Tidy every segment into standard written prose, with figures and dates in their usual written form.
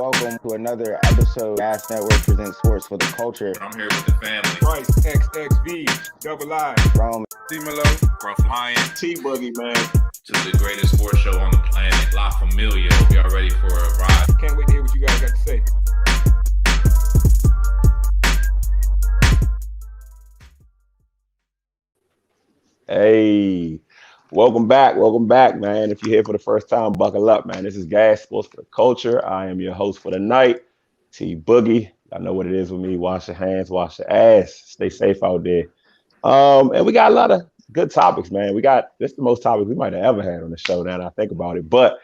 welcome to another episode. Gas Network presents Sports for the Culture. I'm here with the family. Bryce, XXV, Double I, Rome, D-Melo, Gruff Lion, T-Boogie, man. to the greatest sports show on the planet, La Familia. Hope y'all ready for a ride. Can't wait to hear what you guys got to say. Hey, welcome back, man. If you're here for the first time, buckle up, man. This is Gas Sports for the Culture. I am your host for the night, T Boogie. I know what it is with me. Wash your hands, wash your ass. Stay safe out there. And we got a lot of good topics, man. This is the most topics we might have ever had on the show now that I think about it. But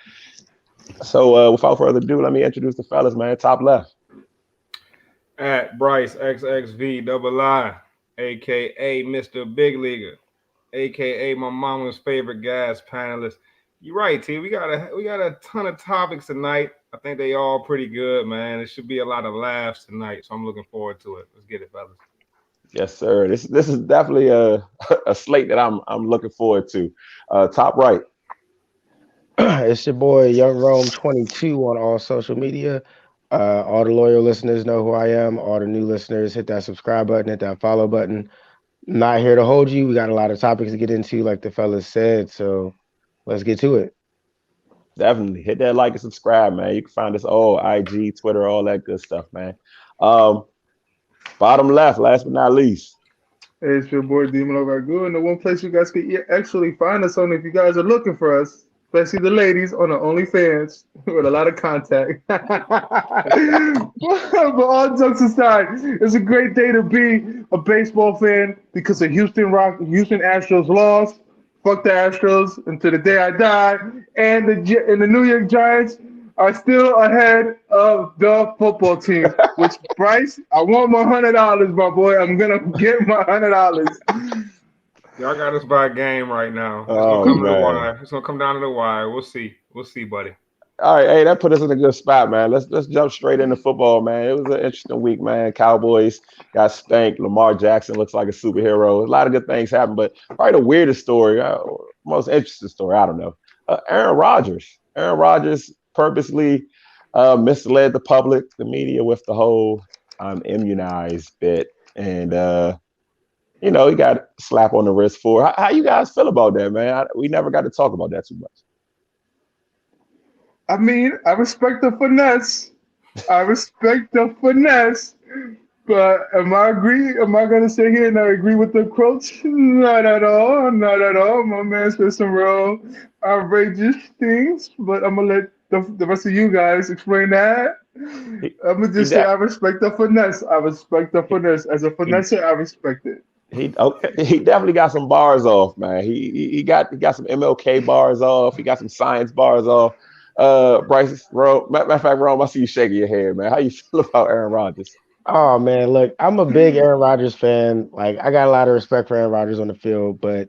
so without further ado, let me introduce the fellas, man. Top left. At Bryce, XXV, Double I, a.k.a. Mr. Big Leaguer, a.k.a. my mama's favorite gas panelist. You're right, T. We got a ton of topics tonight. I think they all pretty good, man. It should be a lot of laughs tonight, so I'm looking forward to it. Let's get it, fellas. Yes, sir. This is definitely a slate that I'm looking forward to. Top right. It's your boy Young Rome 22 on all social media. All the loyal listeners know who I am. All the new listeners, hit that subscribe button, hit that follow button. Not here to hold you. We got a lot of topics to get into, like the fellas said. So let's get to it. Definitely hit that like and subscribe, man. You can find us all IG, Twitter, all that good stuff, man. Bottom left, last but not least. Hey, it's your boy D-Melo Ragu, and the one place you guys can actually find us on if you guys are looking for us, especially the ladies on the OnlyFans with a lot of contact. But all jokes aside, it's a great day to be a baseball fan because the Houston Astros lost. Fuck the Astros until the day I die, and the New York Giants are still ahead of the football team. Which, Bryce, I want my $100, my boy. I'm gonna get my $100. Y'all got us by a game right now. It's gonna come down to the wire. We'll see, buddy. All right, hey, that put us in a good spot, man. Let's jump straight into football, man. It was an interesting week, man. Cowboys got spanked. Lamar Jackson looks like a superhero. A lot of good things happened, but probably the weirdest story, most interesting story, I don't know. Aaron Rodgers purposely misled the public, the media, with the whole I'm immunized bit, and he got a slap on the wrist for. How you guys feel about that, man? We never got to talk about that too much. I mean, I respect the finesse. But am I going to sit here and I agree with the quotes? Not at all. My man said some real outrageous things, but I'm going to let the rest of you guys explain that. I'm going to just say I respect the finesse. As a finesser, I respect it. He definitely got some bars off, man. He got some MLK bars off. He got some science bars off. Bryce, matter of fact, Rome, I see you shaking your head, man. How you feel about Aaron Rodgers? Oh man, look, I'm a big Aaron Rodgers fan. Like, I got a lot of respect for Aaron Rodgers on the field, but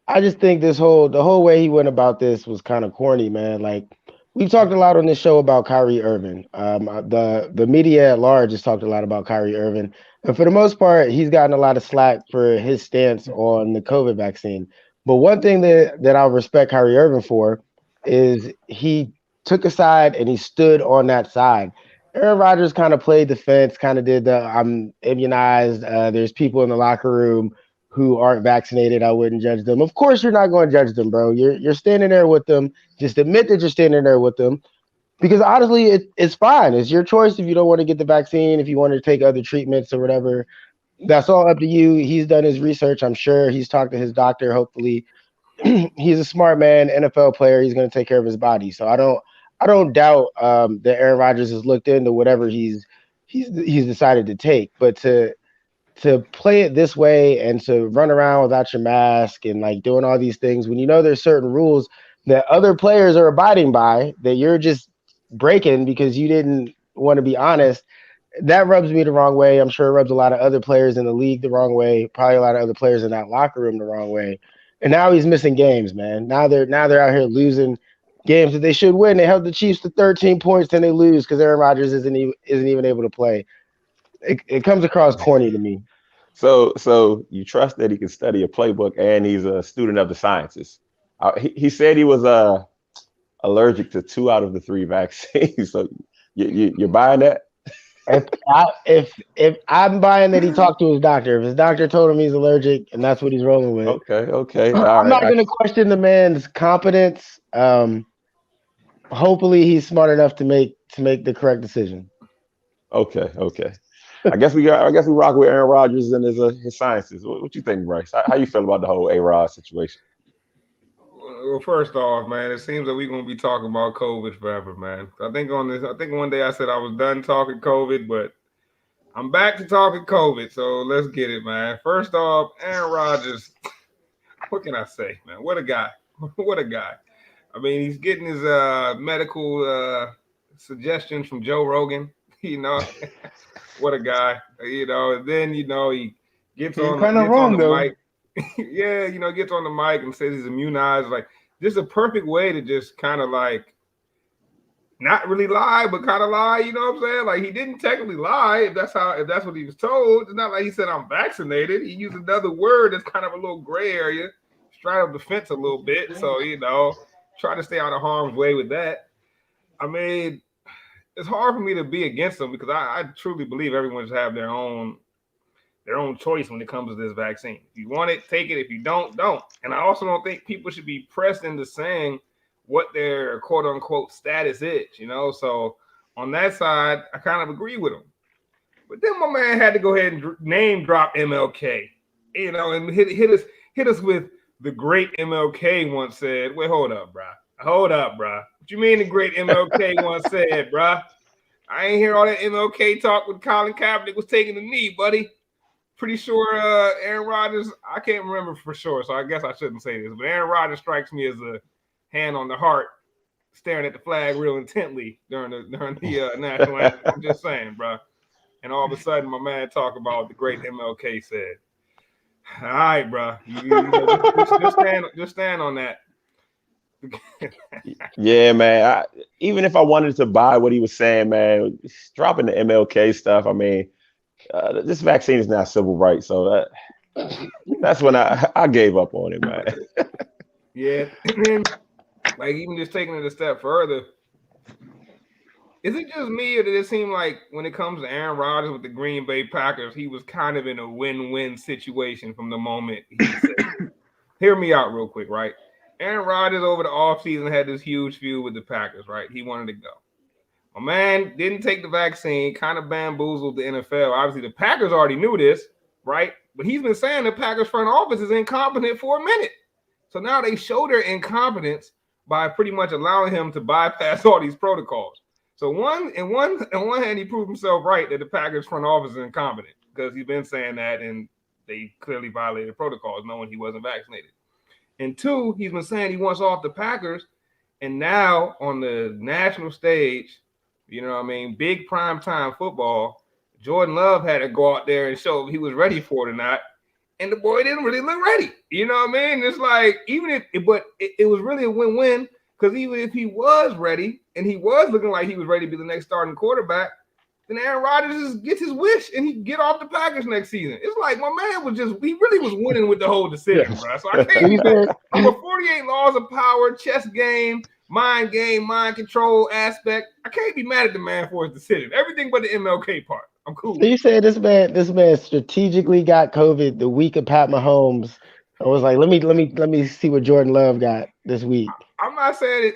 I just think the whole way he went about this was kind of corny, man. Like, we've talked a lot on this show about Kyrie Irving. The media at large has talked a lot about Kyrie Irving, and for the most part, he's gotten a lot of slack for his stance on the COVID vaccine. But one thing that I'll respect Kyrie Irving for is he took a side and he stood on that side. Aaron Rodgers kind of played defense, kind of did the I'm immunized. There's people in the locker room who aren't vaccinated. I wouldn't judge them. Of course, you're not going to judge them, bro. You're standing there with them. Just admit that you're standing there with them, because honestly, it's fine. It's your choice if you don't want to get the vaccine, if you want to take other treatments or whatever. That's all up to you. He's done his research. I'm sure he's talked to his doctor. Hopefully, he's a smart man, NFL player. He's going to take care of his body. So I don't doubt that Aaron Rodgers has looked into whatever he's decided to take. But to play it this way and to run around without your mask and like doing all these things when you know there's certain rules that other players are abiding by that you're just breaking because you didn't want to be honest, that rubs me the wrong way. I'm sure it rubs a lot of other players in the league the wrong way, probably a lot of other players in that locker room the wrong way. And now he's missing games, man. Now they're out here losing games that they should win. They held the Chiefs to 13 points, then they lose because Aaron Rodgers isn't even able to play. It comes across corny to me. So you trust that he can study a playbook and he's a student of the sciences. He said he was allergic to 2 out of the 3 vaccines. So You're buying that? If I'm buying that he talked to his doctor, if his doctor told him he's allergic and that's what he's rolling with, Okay, all I'm not right. going to question the man's competence. Hopefully, he's smart enough to make the correct decision. Okay. I guess we rock with Aaron Rodgers and his sciences. What you think, Bryce? How you feel about the whole A-Rod situation? Well, first off, man, it seems that we're gonna be talking about COVID forever, man. I think one day I said I was done talking COVID, but I'm back to talking COVID. So let's get it, man. First off, Aaron Rodgers. What can I say, man? What a guy! What a guy! I mean, he's getting his medical suggestions from Joe Rogan. You know, what a guy! And then he gets He ain't on kind of gets on wrong the though. mic. Yeah, gets on the mic and says he's immunized. Like, this is a perfect way to just kind of like not really lie, but kind of lie. You know what I'm saying? Like, he didn't technically lie if that's what he was told. It's not like he said I'm vaccinated. He used another word that's kind of a little gray area, straddled the fence a little bit. So try to stay out of harm's way with that. I mean, it's hard for me to be against him because I truly believe everyone should have their own choice when it comes to this vaccine. If you want it, take it. If you don't. And I also don't think people should be pressed into saying what their quote unquote status is, So on that side, I kind of agree with him. But then my man had to go ahead and name drop MLK, and hit us with the great MLK once said. Wait, hold up, bruh. What you mean the great MLK once said, bruh? I ain't hear all that MLK talk when Colin Kaepernick was taking the knee, buddy. Pretty sure Aaron Rodgers, I can't remember for sure, so I guess I shouldn't say this, but Aaron Rodgers strikes me as a hand on the heart, staring at the flag real intently during the national anthem. I'm just saying, bro. And all of a sudden, my man talk about the great MLK said. All right, bro. Just stand on that. Yeah, man. Even if I wanted to buy what he was saying, man, dropping the MLK stuff. I mean, this vaccine is not civil rights, so that's when I gave up on it, man. Yeah, and then like even just taking it a step further, is it just me or did it seem like when it comes to Aaron Rodgers with the Green Bay Packers, he was kind of in a win-win situation from the moment he said, hear me out real quick, right? Aaron Rodgers over the offseason had this huge feud with the Packers, right? He wanted to go. My man didn't take the vaccine, kind of bamboozled the NFL. Obviously, the Packers already knew this, right? But he's been saying the Packers front office is incompetent for a minute. So now they show their incompetence by pretty much allowing him to bypass all these protocols. So on one hand, he proved himself right that the Packers front office is incompetent because he's been saying that and they clearly violated protocols knowing he wasn't vaccinated. And two, he's been saying he wants off the Packers. And now on the national stage, big primetime football, Jordan Love had to go out there and show if he was ready for it or not. And the boy didn't really look ready. You know what I mean? It's like, it was really a win-win because even if he was ready and he was looking like he was ready to be the next starting quarterback, then Aaron Rodgers gets his wish and he get off the Packers next season. It's like my man he really was winning with the whole decision, bro. So I can't be mad. From a 48 laws of power, chess game, mind control aspect, I can't be mad at the man for his decision. Everything but the MLK part. I'm cool. So you say this man strategically got COVID the week of Pat Mahomes. I was like, let me see what Jordan Love got this week. I'm not saying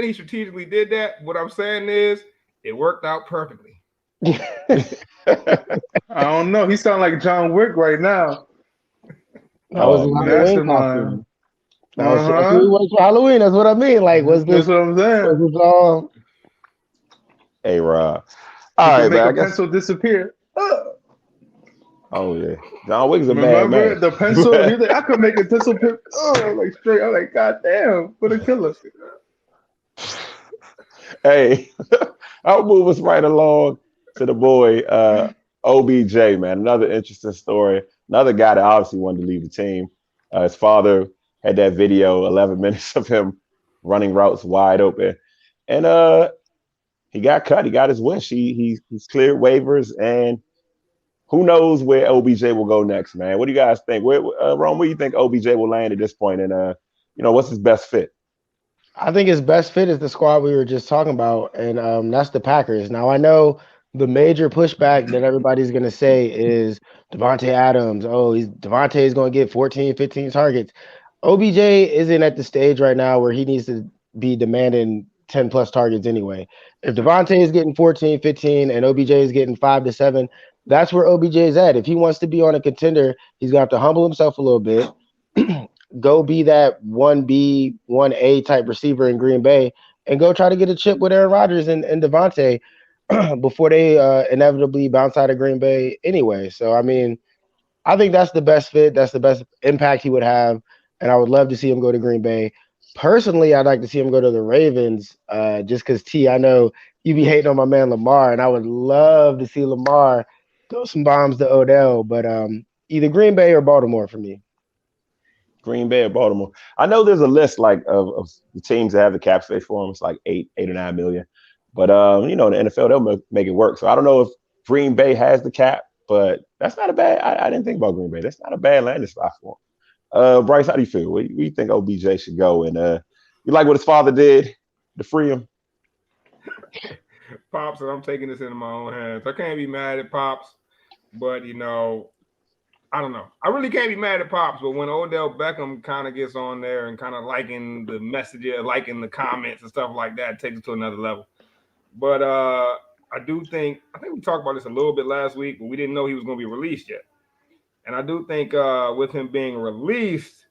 he strategically did that. What I'm saying is it worked out perfectly. I don't know. He sounds like John Wick right now. That was a Halloween costume. That was we went for Halloween. That's what I mean. Like, was this? That's what I'm saying. Was this all? Hey, Rob. All right, man. Make a pencil disappear. Oh yeah, John Wick's a bad man. Remember the pencil? I could make a pencil. Like straight. I'm like, God damn, what a killer. Hey, I'll move us right along to the boy OBJ, man. Another interesting story. Another guy that obviously wanted to leave the team. His father had that video, 11 minutes of him running routes wide open, and he got cut. He got his wish. He's cleared waivers, and who knows where OBJ will go next, man? What do you guys think? Ron, where do you think OBJ will land at this point? And what's his best fit? I think his best fit is the squad we were just talking about, and that's the Packers. Now I know the major pushback that everybody's gonna say is Devontae Adams. Oh, he's Devontae is gonna get 14, 15 targets. OBJ isn't at the stage right now where he needs to be demanding 10 plus targets anyway. If Devontae is getting 14, 15, and OBJ is getting 5 to 7, that's where OBJ is at. If he wants to be on a contender, he's gonna have to humble himself a little bit. Go be that 1B, 1A type receiver in Green Bay and go try to get a chip with Aaron Rodgers and Devontae before they inevitably bounce out of Green Bay anyway. So, I mean, I think that's the best fit. That's the best impact he would have. And I would love to see him go to Green Bay. Personally, I'd like to see him go to the Ravens just because, I know you be hating on my man Lamar, and I would love to see Lamar throw some bombs to Odell. But either Green Bay or Baltimore for me. Green Bay or Baltimore. I know there's a list like of the teams that have the cap space for them. It's like 8 or 9 million. But you know, in the NFL they'll make it work. So I don't know if Green Bay has the cap, but that's not a bad. I didn't think about Green Bay. That's not a bad landing spot for him. Bryce, how do you feel? Where you think OBJ should go? And you like what his father did to free him? Pops, and I'm taking this into my own hands. I can't be mad at Pops, but you know, I don't know. I really can't be mad at Pops, but when Odell Beckham kind of gets on there and kind of liking the messages, liking the comments and stuff like that, it takes it to another level. But I think we talked about this a little bit last week, but we didn't know he was going to be released yet. And I do think with him being released,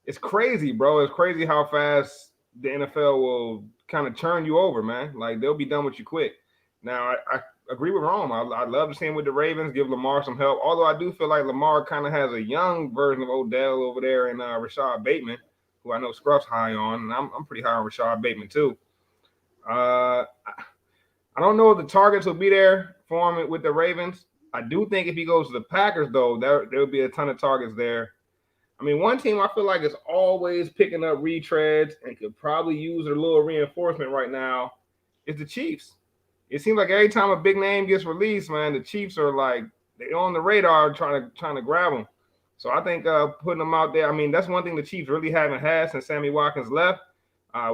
it's crazy, bro. It's crazy how fast the NFL will kind of turn you over, man. Like, they'll be done with you quick. Now, I agree with Rome. I'd love to see him with the Ravens, give Lamar some help. Although I do feel like Lamar kind of has a young version of Odell over there in Rashad Bateman, who I know Scruff's high on, and I'm pretty high on Rashad Bateman too. I don't know if the targets will be there for him with the Ravens. I do think if he goes to the Packers, though, there'll be a ton of targets there. I mean, one team I feel like is always picking up retreads and could probably use a little reinforcement right now is the Chiefs. It seems like every time a big name gets released, man, the Chiefs are like they're on the radar trying to grab them. So I think putting them out there. I mean, that's one thing the Chiefs really haven't had since Sammy Watkins left.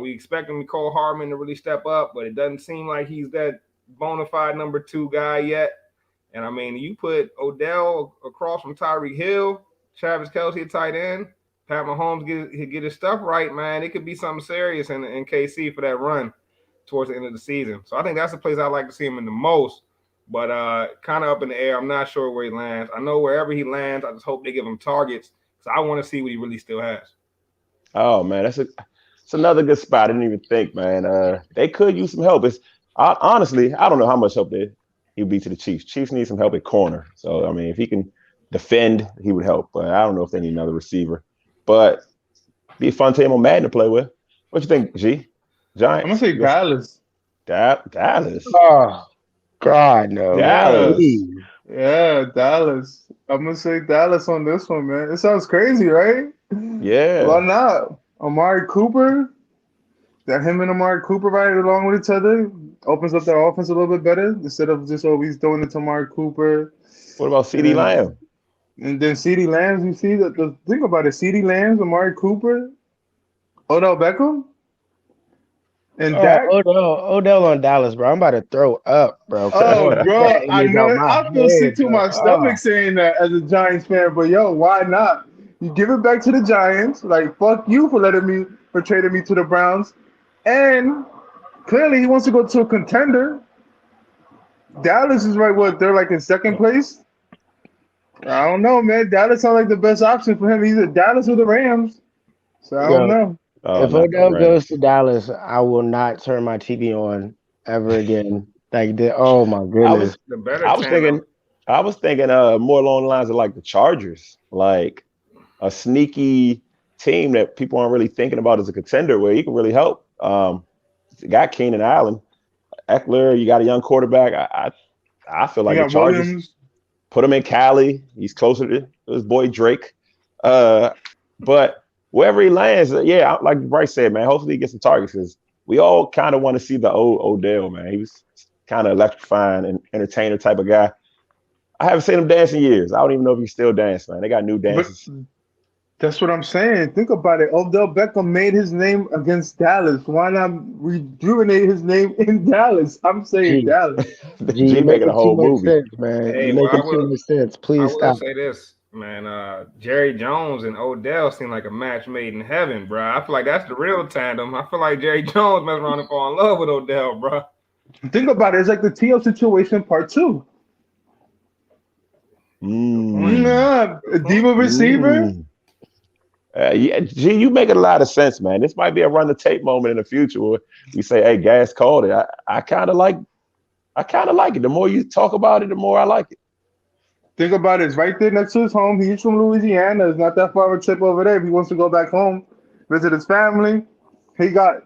We expect Mecole Hardman to really step up, but it doesn't seem like he's that bona fide number 2 guy yet. And I mean, you put Odell across from Tyreek Hill, Travis Kelce at tight end, Pat Mahomes get his stuff right, man. It could be something serious in KC for that run towards the end of the season. So I think that's the place I'd like to see him in the most, but kind of up in the air. I'm not sure where he lands. I know wherever he lands, I just hope they give him targets because I want to see what he really still has. Oh, man, it's another good spot. I didn't even think, man. They could use some help. Honestly, I don't know how much help he'll be to the Chiefs. Chiefs need some help at corner. So, I mean, if he can defend, he would help. But I don't know if they need another receiver. But be a fun team on Madden to play with. What you think, G? Giants? I'm gonna say Dallas. Dallas. Oh, God, no. Dallas. Yeah, Dallas. I'm gonna say Dallas on this one, man. It sounds crazy, right? Yeah. Why not? Amari Cooper. That him and Amari Cooper right along with each other opens up their offense a little bit better instead of just always throwing it to Amari Cooper. What about CeeDee Lamb? And then CeeDee Lamb, you see the thing about it, CeeDee Lamb, Amari Cooper, Odell Beckham, and Dak. Odell on Dallas, bro. I'm about to throw up, bro. Oh, bro, I know it. I feel sick to my bro. stomach saying that as a Giants fan, but yo, why not? You give it back to the Giants. Like, fuck you for trading me to the Browns. And clearly he wants to go to a contender. Dallas is right, they're like in second place? I don't know, man. Dallas sounds like the best option for him. Either Dallas or the Rams. So I don't know. If Odell goes to Dallas, I will not turn my TV on ever again. Oh my goodness. I was thinking more along the lines of like the Chargers, like a sneaky team that people aren't really thinking about as a contender where he can really help. You got Keenan Allen, Eckler. You got a young quarterback. I feel like the Chargers Williams. Put him in Cali. He's closer to his boy Drake. But wherever he lands, yeah, like Bryce said, man, hopefully he gets some targets because we all kind of want to see the old Odell, man. He was kind of electrifying and entertainer type of guy. I haven't seen him dance in years. I don't even know if he's still dancing, man. They got new dances. That's what I'm saying. Think about it. Odell Beckham made his name against Dallas. Why not rejuvenate his name in Dallas? I'm saying G, Dallas. G, G you making a making too whole much movie. sense, man. Hey, You well, making too much sense. I Please will stop. say this, man. Jerry Jones and Odell seem like a match made in heaven, bro. I feel like that's the real tandem. I feel like Jerry Jones messing around and fall in love with Odell, bro. Think about it. It's like the T.O. situation part two. Mm. Nah, a diva receiver. Mm. Yeah, G, you making a lot of sense, man. This might be a run the tape moment in the future where we say, "Hey, Gas called it." I kind of like. I kind of like it. The more you talk about it, the more I like it. Think about it. It's right there next to his home. He's from Louisiana. It's not that far of a trip over there. If he wants to go back home, visit his family, he got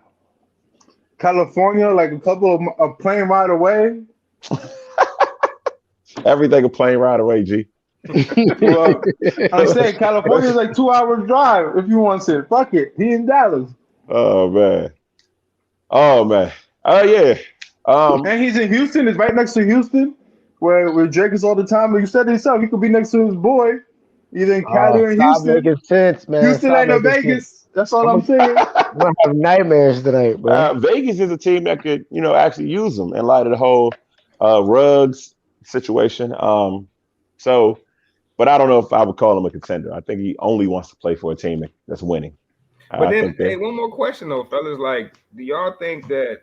California like a couple of a plane ride away. Everything a plane ride away, G. Well, I'm saying California is like 2 hours drive if you want to. Fuck it. He in Dallas. Oh man. Oh man. Oh yeah. And he's in Houston. It's right next to Houston, where Drake is all the time. But you said it yourself. He could be next to his boy, either in Cali Oh, or in stop Houston. making sense, man. Houston Stop ain't no making sense. Vegas. That's all I'm I'm gonna, saying. I'm gonna have nightmares tonight, bro. Vegas is a team that could, actually use them in light of the whole Ruggs situation. So, but I don't know if I would call him a contender. I think he only wants to play for a team that's winning. But I then, think hey, that one more question though, fellas. Like, do y'all think that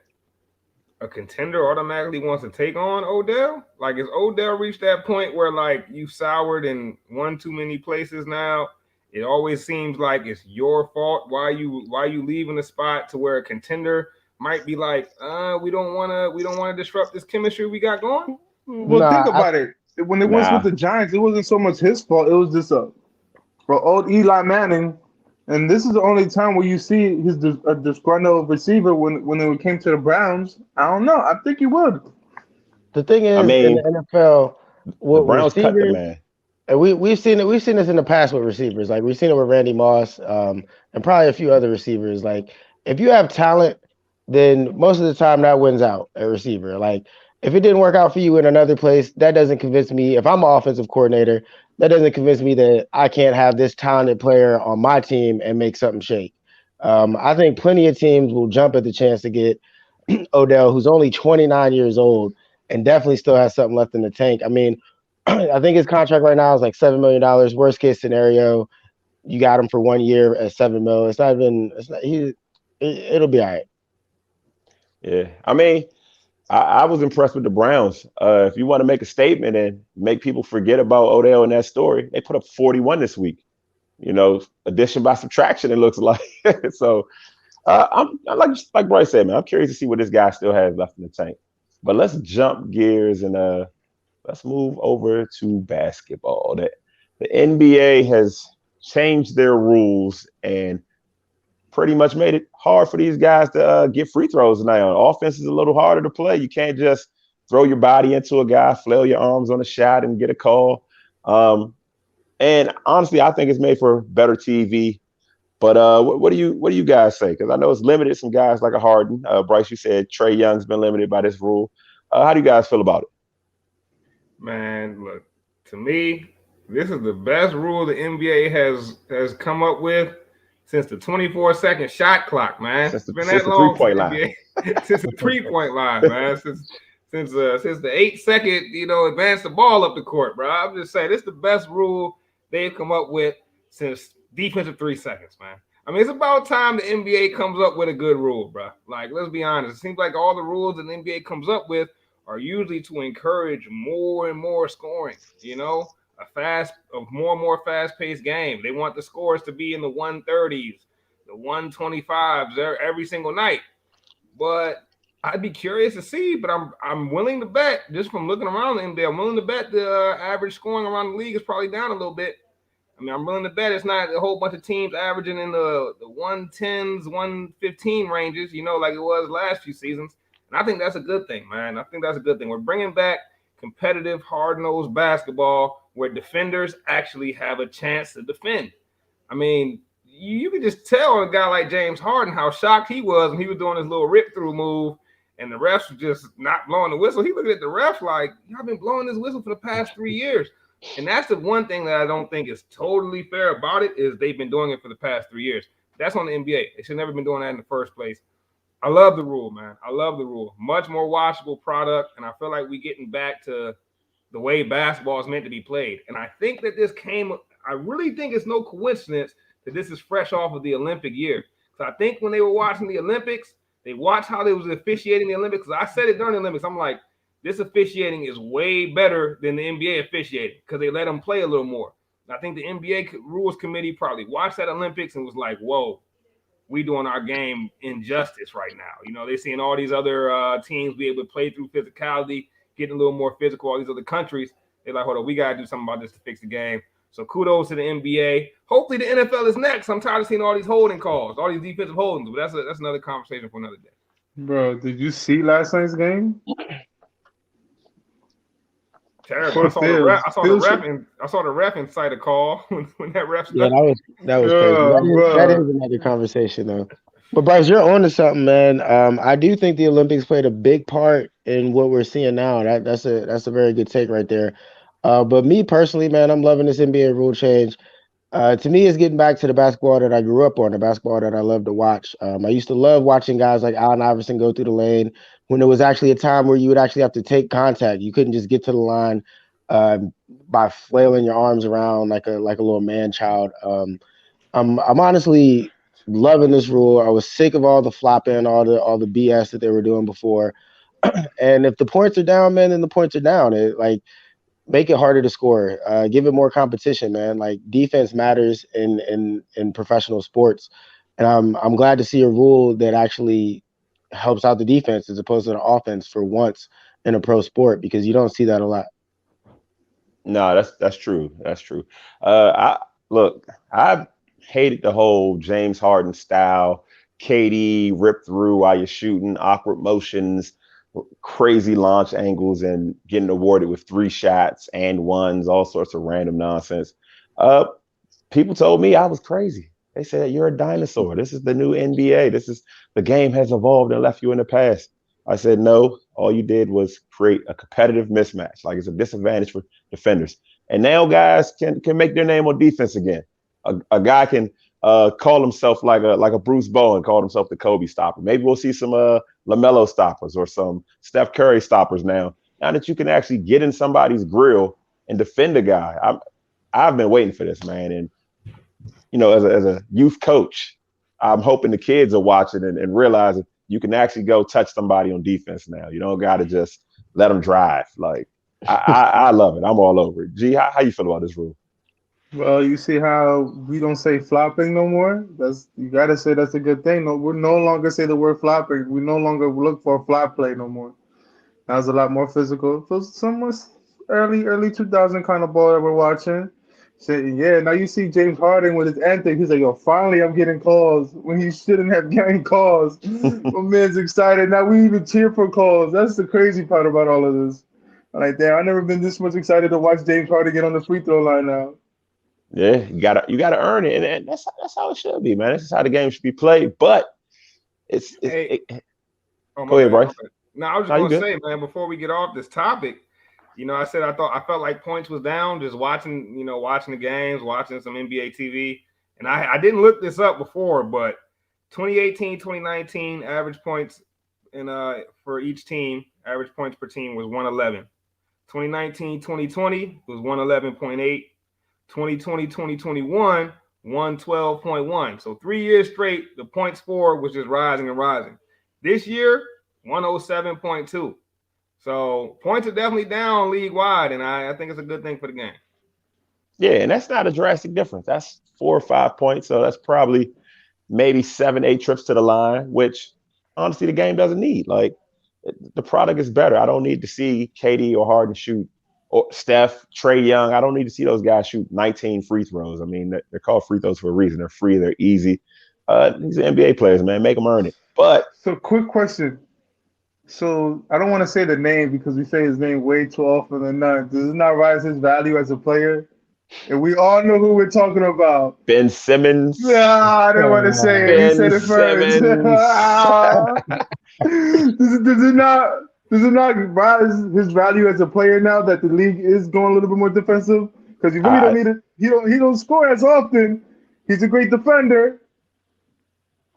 a contender automatically wants to take on Odell? Like, is Odell reached that point where like you soured and won too many places now? It always seems like it's your fault. Why you leaving the spot to where a contender might be like, we don't wanna disrupt this chemistry we got going. Well, think Nah, about it. When it was with nah. the Giants, it wasn't so much his fault. It was just for old Eli Manning. And this is the only time where you see a disgruntled receiver when it came to the Browns. I don't know. I think he would. the thing I is in the mean, NFL, the with Browns cut the receivers, man. and we've seen it. We've seen this in the past with receivers. Like we've seen it with Randy Moss, and probably a few other receivers. Like if you have talent, then most of the time that wins out a receiver. Like if it didn't work out for you in another place, that doesn't convince me. If I'm an offensive coordinator, that doesn't convince me that I can't have this talented player on my team and make something shake. I think plenty of teams will jump at the chance to get Odell, who's only 29 years old and definitely still has something left in the tank. I mean, I think his contract right now is like $7 million. Worst case scenario, you got him for 1 year at 7 mil. It's not even. It's not. It'll be all right. Yeah. I mean, I was impressed with the Browns. If you want to make a statement and make people forget about Odell and that story, they put up 41 this week. Addition by subtraction, it looks like. So I'm like Bryce said, man, I'm curious to see what this guy still has left in the tank. But let's jump gears and let's move over to basketball. The NBA has changed their rules and pretty much made it hard for these guys to get free throws now. Offense is a little harder to play. You can't just throw your body into a guy, flail your arms on a shot, and get a call. And honestly, I think it's made for better TV. But what do you guys say? Because I know it's limited some guys like a Harden. Bryce, you said Trey Young's been limited by this rule. How do you guys feel about it? Man, look, to me, this is the best rule the NBA has come up with since the 24-second shot clock, man. Since It's been the that long 3-point since line. NBA, since the 3-point line, man. Since the 8-second, advance the ball up the court, bro. I'm just saying this is the best rule they've come up with since defensive 3 seconds, man. I mean, it's about time the NBA comes up with a good rule, bro. Like, let's be honest. It seems like all the rules that the NBA comes up with are usually to encourage more and more scoring, a more and more fast-paced game. They want the scores to be in the 130s, the 125s every single night. But I'd be curious to see, but I'm willing to bet, just from looking around the NBA, I'm willing to bet the average scoring around the league is probably down a little bit. I mean, I'm willing to bet it's not a whole bunch of teams averaging in the 110s, 115 ranges, like it was last few seasons. And I think that's a good thing, man. I think that's a good thing. We're bringing back competitive, hard-nosed basketball where defenders actually have a chance to defend. I mean, you can just tell a guy like James Harden how shocked he was when he was doing his little rip-through move and the refs were just not blowing the whistle. He looked at the ref like, y'all been blowing this whistle for the past 3 years. And that's the one thing that I don't think is totally fair about it is they've been doing it for the past 3 years. That's on the NBA. They should never been doing that in the first place. I love the rule, man. I love the rule. Much more watchable product, and I feel like we're getting back to the way basketball is meant to be played. And I think that I really think it's no coincidence that this is fresh off of the Olympic year. So I think when they were watching the Olympics, they watched how they was officiating the Olympics. I said it during the Olympics. I'm like, this officiating is way better than the NBA officiating because they let them play a little more. I think the NBA rules committee probably watched that Olympics and was like, whoa, we doing our game injustice right now. They're seeing all these other teams be able to play through physicality, getting a little more physical, all these other countries. They're like, hold on, we got to do something about this to fix the game. So kudos to the NBA. Hopefully the NFL is next. I'm tired of seeing all these holding calls, all these defensive holdings, but that's another conversation for another day. Bro, did you see last night's game? Terrible. I saw the ref incite a call when that ref started. Yeah, that was crazy. That is another conversation though. But Bryce, you're on to something, man. I do think the Olympics played a big part in what we're seeing now. That's a very good take right there. But me personally, man, I'm loving this NBA rule change. To me, it's getting back to the basketball that I grew up on, the basketball that I love to watch. I used to love watching guys like Allen Iverson go through the lane when there was actually a time where you would actually have to take contact. You couldn't just get to the line by flailing your arms around like a little man child. I'm honestly loving this rule. I was sick of all the flopping, all the BS that they were doing before. And if the points are down, man, then the points are down. Make it harder to score. Give it more competition, man. Like defense matters in professional sports, and I'm glad to see a rule that actually helps out the defense as opposed to the offense for once in a pro sport because you don't see that a lot. No, that's true. That's true. I hated the whole James Harden style, KD rip through while you're shooting, awkward motions, crazy launch angles, and getting awarded with 3 shots and ones, all sorts of random nonsense. People told me I was crazy. They said, you're a dinosaur. This is the new NBA. The game has evolved and left you in the past. I said, no, all you did was create a competitive mismatch. Like it's a disadvantage for defenders. And now guys can make their name on defense again. A guy can call himself like a Bruce Bowen, called himself the Kobe stopper. Maybe we'll see some LaMelo stoppers or some Steph Curry stoppers now that you can actually get in somebody's grill and defend a guy. I've been waiting for this, man. And, as a youth coach, I'm hoping the kids are watching and realizing you can actually go touch somebody on defense now. You don't got to just let them drive. Like, I love it. I'm all over it. G, how you feel about this rule? Well, you see how we don't say flopping no more? You gotta say that's a good thing. No, we no longer say the word flopping. We no longer look for a flop play no more. That was a lot more physical. It was somewhat early 2000 kind of ball that we're watching. So, yeah, now you see James Harden with his anthem. He's like, yo, finally I'm getting calls when he shouldn't have getting calls. My man's excited. Now we even cheer for calls. That's the crazy part about all of this. Like, damn, I've never been this much excited to watch James Harden get on the free throw line now. Yeah, you gotta earn it, and that's how it should be, man. This is how the game should be played. But go ahead, Bryce. No, I was just gonna say, man, before we get off this topic, I said I felt like points was down just watching the games, watching some NBA TV, and I didn't look this up before, but 2018, 2019 average points for each team, average points per team was 111. 2019, 2020 was 111.8. 2020, 2021, 112.1. So 3 years straight, the points scored was just rising and rising. This year, 107.2. So points are definitely down league wide, and I think it's a good thing for the game. Yeah, and that's not a drastic difference. That's 4 or 5 points. So that's probably maybe 7, 8 trips to the line, which honestly the game doesn't need. Like the product is better. I don't need to see KD or Harden shoot, or Steph, Trae Young. I don't need to see those guys shoot 19 free throws. I mean, they're called free throws for a reason. They're free. They're easy. These are NBA players, man. Make them earn it. But so, quick question. So I don't want to say the name because we say his name way too often than not. Does it not rise his value as a player? And we all know who we're talking about. Ben Simmons. Yeah, I didn't want to say it. He said it first. Does it not? Does it not rise his value as a player now that the league is going a little bit more defensive? Because you really don't I, need it. He don't score as often. He's a great defender.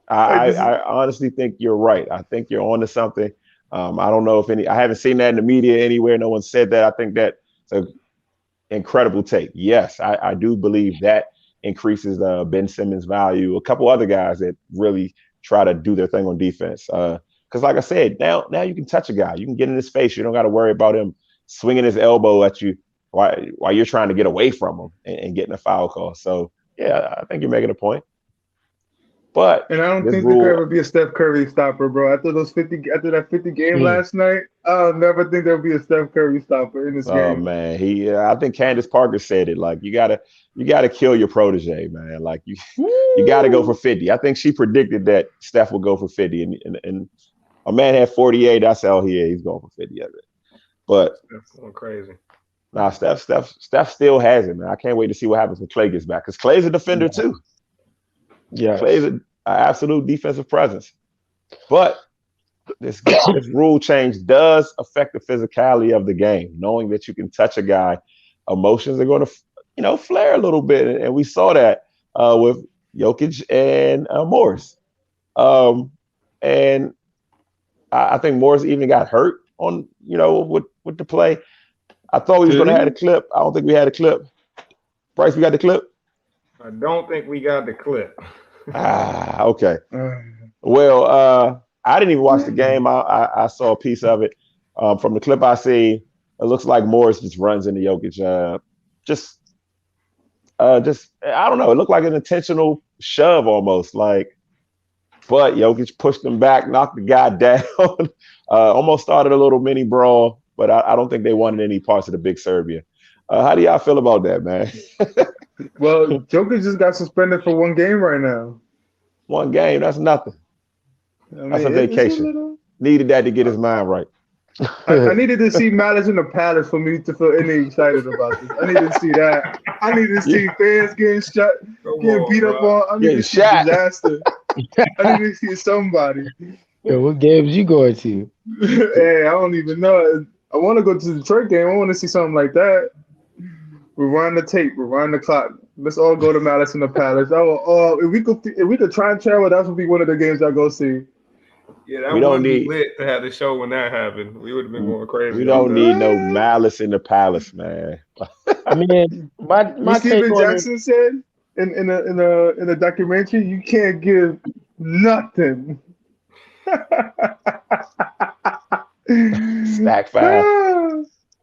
I honestly think you're right. I think you're onto something. I don't know if I haven't seen that in the media anywhere. No one said that. I think that's an incredible take. Yes, I do believe that increases Ben Simmons' value. A couple other guys that really try to do their thing on defense. Because like I said, now you can touch a guy. You can get in his face. You don't got to worry about him swinging his elbow at you while you're trying to get away from him and getting a foul call. So, yeah, I think you're making a point. But And I don't this think there could rule, ever be a Steph Curry stopper, bro. After that 50 game last night, I'll never think there'll be a Steph Curry stopper in this oh game. man, I think Candace Parker said it. Like you gotta kill your protege, man. Like you gotta go for 50. I think she predicted that Steph would go for 50, and a man had 48. I said, oh yeah, he's going for 50 of it. But That's going crazy. nah, Steph still has it, man. I can't wait to see what happens when Clay gets back because Clay's a defender too. Yeah. Clay's an absolute defensive presence. But this rule change does affect the physicality of the game, knowing that you can touch a guy. Emotions are going to, flare a little bit. And we saw that with Jokic and Morris. And I think Morris even got hurt on, with the play. I thought we was going to have a clip. I don't think we had a clip. Bryce, we got the clip? I don't think we got the clip. Okay. Well, I didn't even watch the game. I saw a piece of it. From the clip I see, it looks like Morris just runs into Jokic. Just I don't know. It looked like an intentional shove almost. But Jokic pushed him back, knocked the guy down, almost started a little mini brawl. But I don't think they wanted any parts of the big Serbia. How do y'all feel about that, man? Well, Jokic just got suspended for one game right now. One game, that's nothing. That's a vacation. Needed that to get his mind right. I needed to see Malice in the Palace for me to feel any excited about this. I needed to see that. I needed to see fans getting shot, getting beat up on. I needed to see disaster. I needed to see somebody. Yo, what games you going to? Hey, I don't even know. I want to go to the Detroit game. I want to see something like that. Rewind the tape. Rewind the clock. Let's all go to Malice in the Palace. If we could try and travel, that would be one of the games I'll go see. Yeah, that would be lit to have the show when that happened. We would have been going crazy. We don't need no Malice in the Palace, man. I mean, my Steven Jackson said in the documentary, you can't give nothing. Stack five.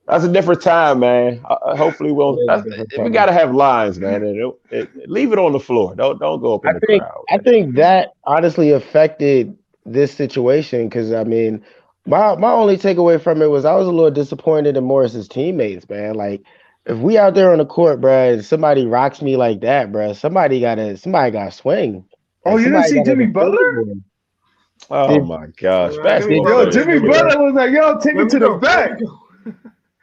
That's a different time, man. Hopefully, we got to have lines, man. Leave it on the floor. Don't go up in the crowd. I think that honestly affected this situation because I mean, my only takeaway from it was I was a little disappointed in Morris's teammates, man. Like, if we out there on the court, bro, and somebody rocks me like that, bro, somebody got to swing. Oh, you didn't see Jimmy Butler? Oh my gosh, Jimmy Butler was like, "Yo, take it to the back."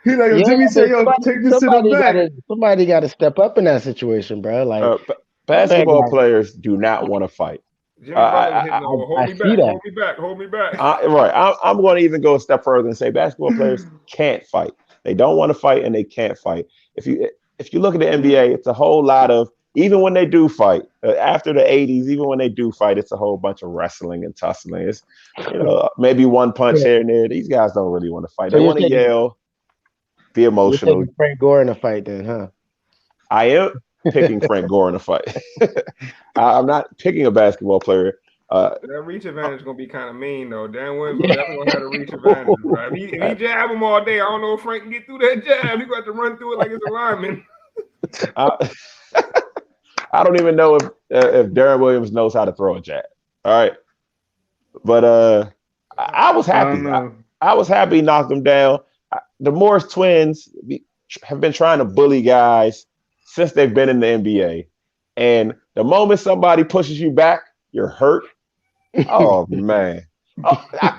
He's like, Jimmy said, "Yo, take this to the back." Somebody got to step up in that situation, bro. Like, basketball players do not want to fight. Hold me back. Right. I'm going to even go a step further and say basketball players can't fight. They don't want to fight and they can't fight. If you look at the NBA, it's a whole lot of, even when they do fight, after the 80s, even when they do fight, it's a whole bunch of wrestling and tussling. It's, maybe one punch here and there. These guys don't really want to fight. They want to yell, be emotional. You're Frank Gore in a fight then, huh? I am picking Frank Gore in a fight. I'm not picking a basketball player. That reach advantage is going to be kind of mean, though. Dan Williams will definitely have a reach advantage. Right? If he jab him all day, I don't know if Frank can get through that jab. He's going to have to run through it like it's a lineman. I don't even know if Darren Williams knows how to throw a jab. All right. But I was happy. I was happy he knocked him down. The Morris twins have been trying to bully guys since they've been in the NBA. And the moment somebody pushes you back, you're hurt. Oh, man.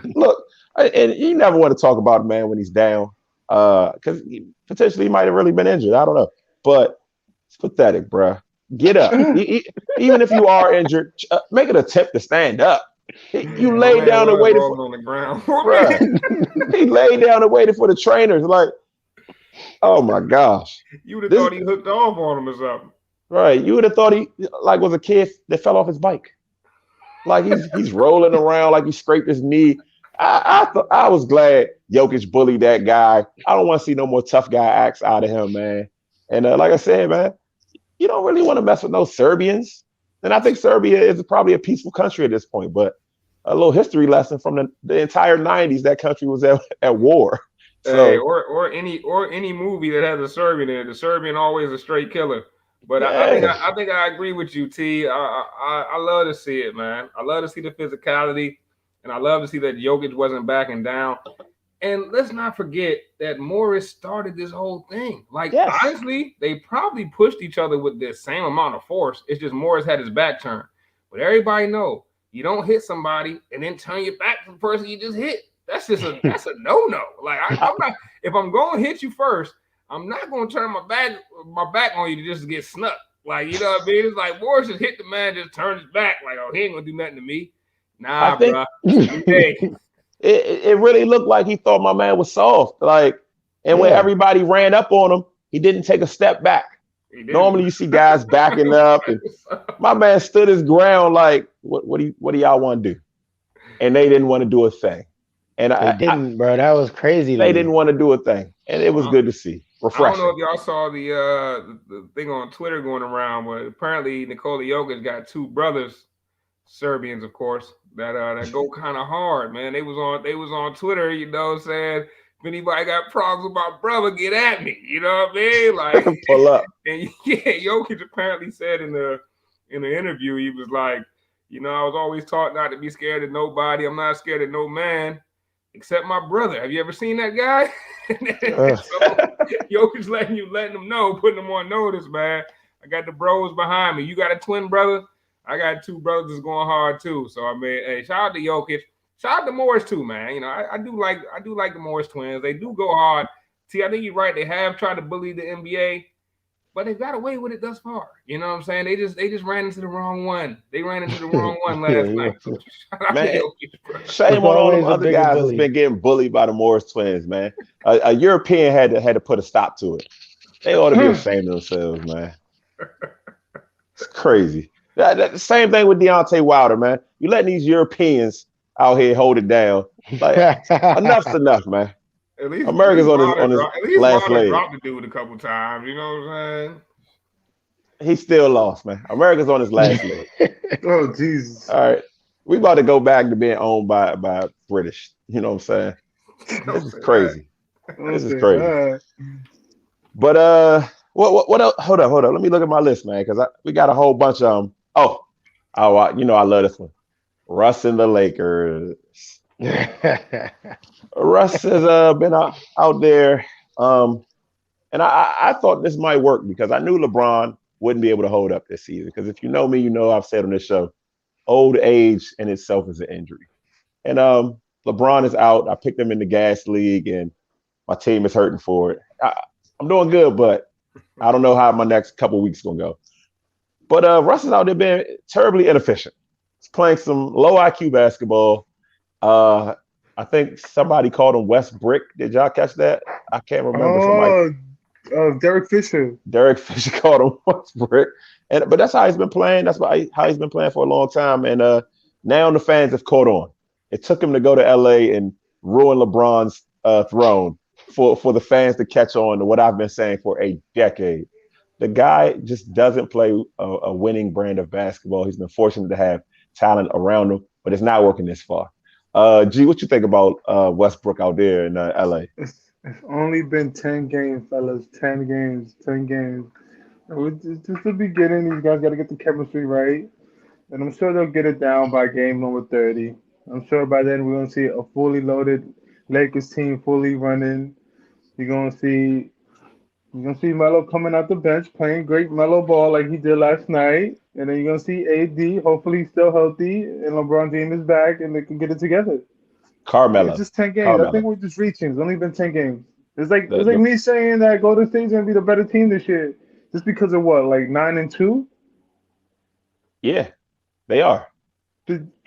Look, and you never want to talk about a man when he's down because potentially he might have really been injured. I don't know. But it's pathetic, bruh. Get up. Even if you are injured, make an attempt to stand up. You My laid man down and was waited for, rolling on the ground. bruh. He laid down and waited for the trainers. Like, oh my gosh. You would have This thought he hooked off on him or something. right. You would have thought he like was a kid that fell off his bike. Like he's rolling around like he scraped his knee. I was glad Jokic bullied that guy. I don't want to see no more tough guy acts out of him, man. And like I said, man, you don't really want to mess with no Serbians. And I think Serbia is probably a peaceful country at this point. But a little history lesson from the entire '90s, that country was at war. So Hey, or any movie that has a Serbian in it, the Serbian always a straight killer. But yeah, I think I agree with you, T. I love to see it, man. I love to see the physicality, and I love to see that Jokic wasn't backing down. And let's not forget that Morris started this whole thing. Like, yes. honestly, they probably pushed each other with the same amount of force. It's just Morris had his back turned. But everybody know you don't hit somebody and then turn your back to the person you just hit. That's a no-no. Like, I'm not, if I'm going to hit you first, I'm not going to turn my back on you just to get snuck. Like, you know what I mean? It's like Morris just hit the man, just turned his back. Like, oh, he ain't going to do nothing to me. Nah, I think bro. Hey. it really looked like he thought my man was soft. Like, and when everybody ran up on him, he didn't take a step back. Normally you see guys backing up, and my man stood his ground like, what do y'all want to do? And they didn't want to do a thing. And they didn't, bro. That was crazy. They didn't want to do a thing. And it was good to see. Refreshing. I don't know if y'all saw the thing on Twitter going around, but apparently Nikola Jokic got two brothers, Serbians, of course, that go kind of hard, man. They was on Twitter, you know, saying, if anybody got problems with my brother, get at me. You know what I mean? Like, pull up. And yeah, Jokic apparently said in the interview, he was like, you know, I was always taught not to be scared of nobody. I'm not scared of no man except my brother. Have you ever seen that guy? So Jokic letting them know, putting them on notice, man. I got the bros behind me. You got a twin brother? I got two brothers that's going hard too. So I mean, hey, shout out to Jokic. Shout out to Morris too, man. You know, I do like the Morris twins. They do go hard. See, I think you're right. They have tried to bully the NBA, but they got away with it thus far. You know what I'm saying? They just ran into the wrong one. They ran into the wrong one last night. So man, shame on all them other guys that's been getting bullied by the Morris twins, man. A European had to put a stop to it. They ought to be ashamed of themselves, man. It's crazy. The same thing with Deontay Wilder, man. You letting these Europeans out here hold it down. Like, enough's enough, man. At least America's on his last leg. Dropped the dude a couple times, you know what I'm saying? He still lost, man. America's on his last leg. Oh, Jesus. All right. We about to go back to being owned by British. You know what I'm saying? This is crazy. This is crazy. But what else? Hold up. Let me look at my list, man, because we got a whole bunch of them. You know I love this one. Russ and the Lakers. Russ has been out there, and I thought this might work because I knew LeBron wouldn't be able to hold up this season. Because if you know me, you know I've said on this show, old age in itself is an injury. And LeBron is out. I picked him in the gas league, and my team is hurting for it. I'm doing good, but I don't know how my next couple weeks gonna go. But Russ is out there being terribly inefficient. He's playing some low IQ basketball. I think somebody called him Westbrook. Did y'all catch that? I can't remember. Derek Fisher. Derek Fisher called him Westbrook. But that's how he's been playing. That's how he's been playing for a long time. And now the fans have caught on. It took him to go to LA and ruin LeBron's throne for the fans to catch on to what I've been saying for a decade. The guy just doesn't play a winning brand of basketball. He's been fortunate to have talent around him, but it's not working this far. G, what you think about Westbrook out there in LA? It's only been 10 games, fellas. 10 games. Just the beginning. These guys got to get the chemistry right. And I'm sure they'll get it down by game number 30. I'm sure by then we're going to see a fully loaded Lakers team fully running. You're going to see Melo coming out the bench playing great Melo ball like he did last night. And then you're going to see AD, hopefully he's still healthy, and LeBron James is back, and they can get it together. Carmelo. It's just 10 games. Carmelo. I think we're just reaching. It's only been 10 games. It's like me saying that Golden State's going to be the better team this year. Just because of what, like 9-2? Yeah, they are.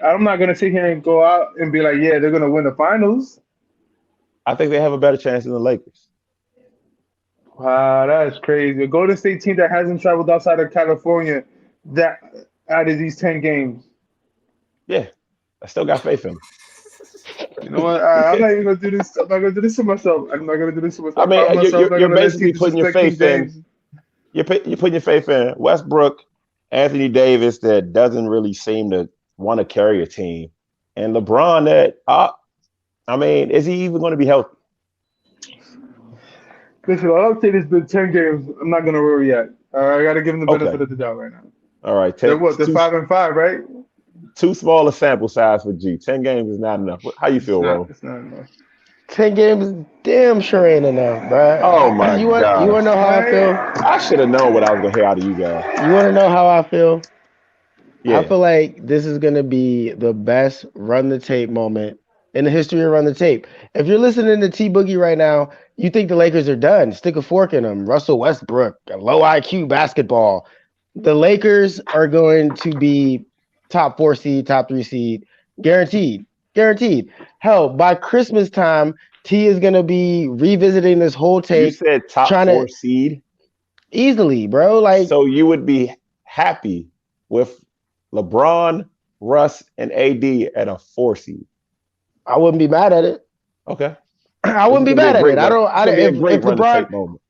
I'm not gonna sit here and go out and be like, yeah, they're gonna win the finals. I think they have a better chance than the Lakers. Wow, that's crazy. A Golden State team that hasn't traveled outside of California that out of these 10 games. Yeah, I still got faith in them. You know what? I'm not even gonna do this. I'm not gonna do this to myself. I'm not gonna do this to myself. I I promise mean, myself I'm not you're gonna let basically team putting your disrespect King faith in. James. You're putting your faith in Westbrook, Anthony Davis, that doesn't really seem to want to carry a team, and LeBron that I mean, is he even going to be healthy? Listen, all I'm saying has been 10 games. I'm not gonna worry yet. I gotta give them the benefit Okay, of the doubt right now. all right. They're what? They're 5-5, right? Too small a sample size for G. 10 games is not enough. How you It's feel, not. Ro? It's not enough. 10 games, damn sure ain't enough, Oh bro. my You want gosh, to know how I feel? Right? I should have known what I was going to hear out of you guys. You want to know how I feel? I Yeah, feel like this is gonna be the best run the tape moment in the history of run the tape. If you're listening to T Boogie right now, you think the Lakers are done. Stick a fork in them. Russell Westbrook, low IQ basketball. The Lakers are going to be top 4 seed, top 3 seed, guaranteed. Guaranteed. Hell, by Christmas time, T is gonna be revisiting this whole you tape, said top trying four to seed, easily, bro. Like so you would be happy with LeBron, Russ, and AD at a 4 seed. I wouldn't be mad at it. Okay, I this wouldn't is be gonna be a mad at great it. I run. don't. It's gonna be a great If run to LeBron, tape moment.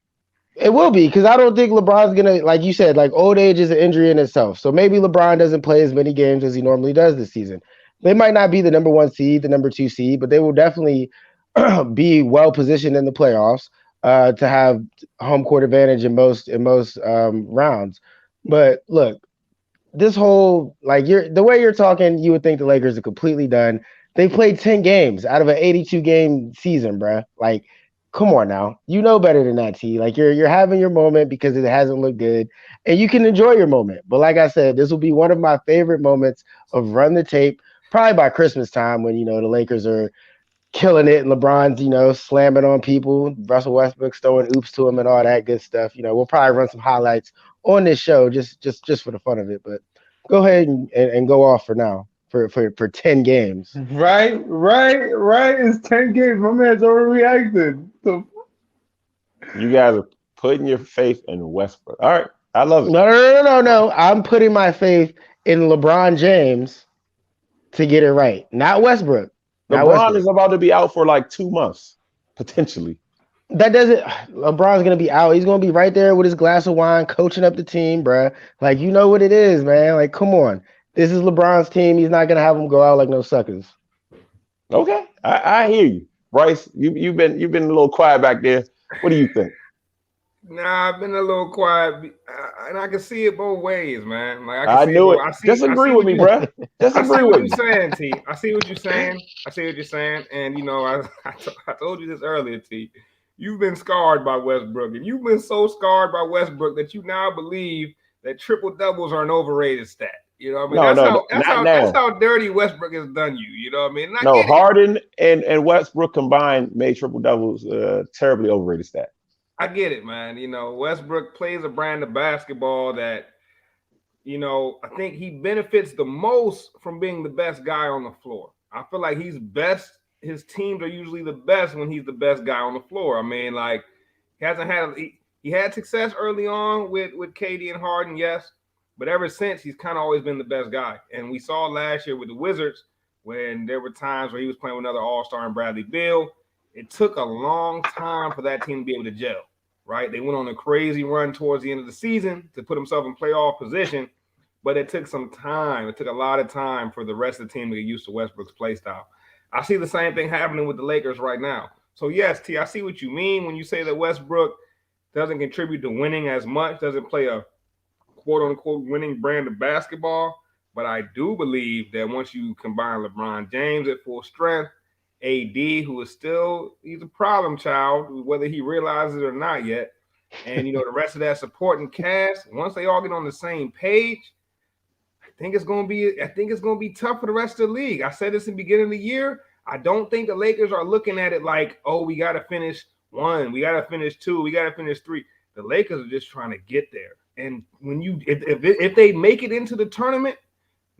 it will be because I don't think LeBron's gonna, like you said, like old age is an injury in itself. So maybe LeBron doesn't play as many games as he normally does this season. They might not be the number 1 seed, the number 2 seed, but they will definitely be well positioned in the playoffs to have home court advantage in most rounds. But look, this whole like the way you're talking, you would think the Lakers are completely done. They played 10 games out of an 82 game season, bruh. Like, come on now. You know better than that, T. Like you're having your moment because it hasn't looked good. And you can enjoy your moment. But like I said, this will be one of my favorite moments of run the tape, probably by Christmas time when the Lakers are killing it and LeBron's, slamming on people, Russell Westbrook's throwing oops to him and all that good stuff. We'll probably run some highlights on this show just for the fun of it. But go ahead and go off for now for 10 games. Right. It's 10 games. My man's overreacted. So You guys are putting your faith in Westbrook. All right, I love it. No. I'm putting my faith in LeBron James to get it right. Not Westbrook. Not LeBron Westbrook. is about to be out for like 2 months, potentially. That doesn't. LeBron's gonna be out. He's gonna be right there with his glass of wine, coaching up the team, bruh. Like you know what it is, man. Like come on, this is LeBron's team. He's not gonna have them go out like no suckers. Okay, I hear you, Bryce. You've been a little quiet back there. What do you think? Nah, I've been a little quiet, and I can see it both ways, man. Like I see knew it. it. I see. Disagree I see with what me, you, bruh. I Disagree see what with you're me. saying, T. I see what you're saying. And I told you this earlier, T. You've been scarred by Westbrook, and you've been so scarred by Westbrook that you now believe that triple doubles are an overrated stat. You know what I mean? No, That's no, how not now. dirty Westbrook has done you. You know what I mean? And I No, get it. Harden and Westbrook combined made triple doubles terribly overrated stat. I get it, man. Westbrook plays a brand of basketball that, I think he benefits the most from being the best guy on the floor. I feel like he's best. His teams are usually the best when he's the best guy on the floor. I mean, like he had success early on with KD and Harden, yes, but ever since he's kind of always been the best guy. And we saw last year with the Wizards when there were times where he was playing with another All-Star in Bradley Beal. It took a long time for that team to be able to gel. Right? They went on a crazy run towards the end of the season to put himself in playoff position, but it took some time. It took a lot of time for the rest of the team to get used to Westbrook's play style. I see the same thing happening with the Lakers right now. So yes, T, I see what you mean when you say that Westbrook doesn't contribute to winning as much, doesn't play a quote-unquote winning brand of basketball, but I do believe that once you combine LeBron James at full strength, AD, who is he's a problem child, whether he realizes it or not yet. And, the rest of that supporting cast, once they all get on the same page, I think it's going to be tough for the rest of the league. I said this in the beginning of the year. I don't think the Lakers are looking at it like, oh, we got to finish 1, we got to finish 2, we got to finish 3. The Lakers are just trying to get there. And when if they make it into the tournament,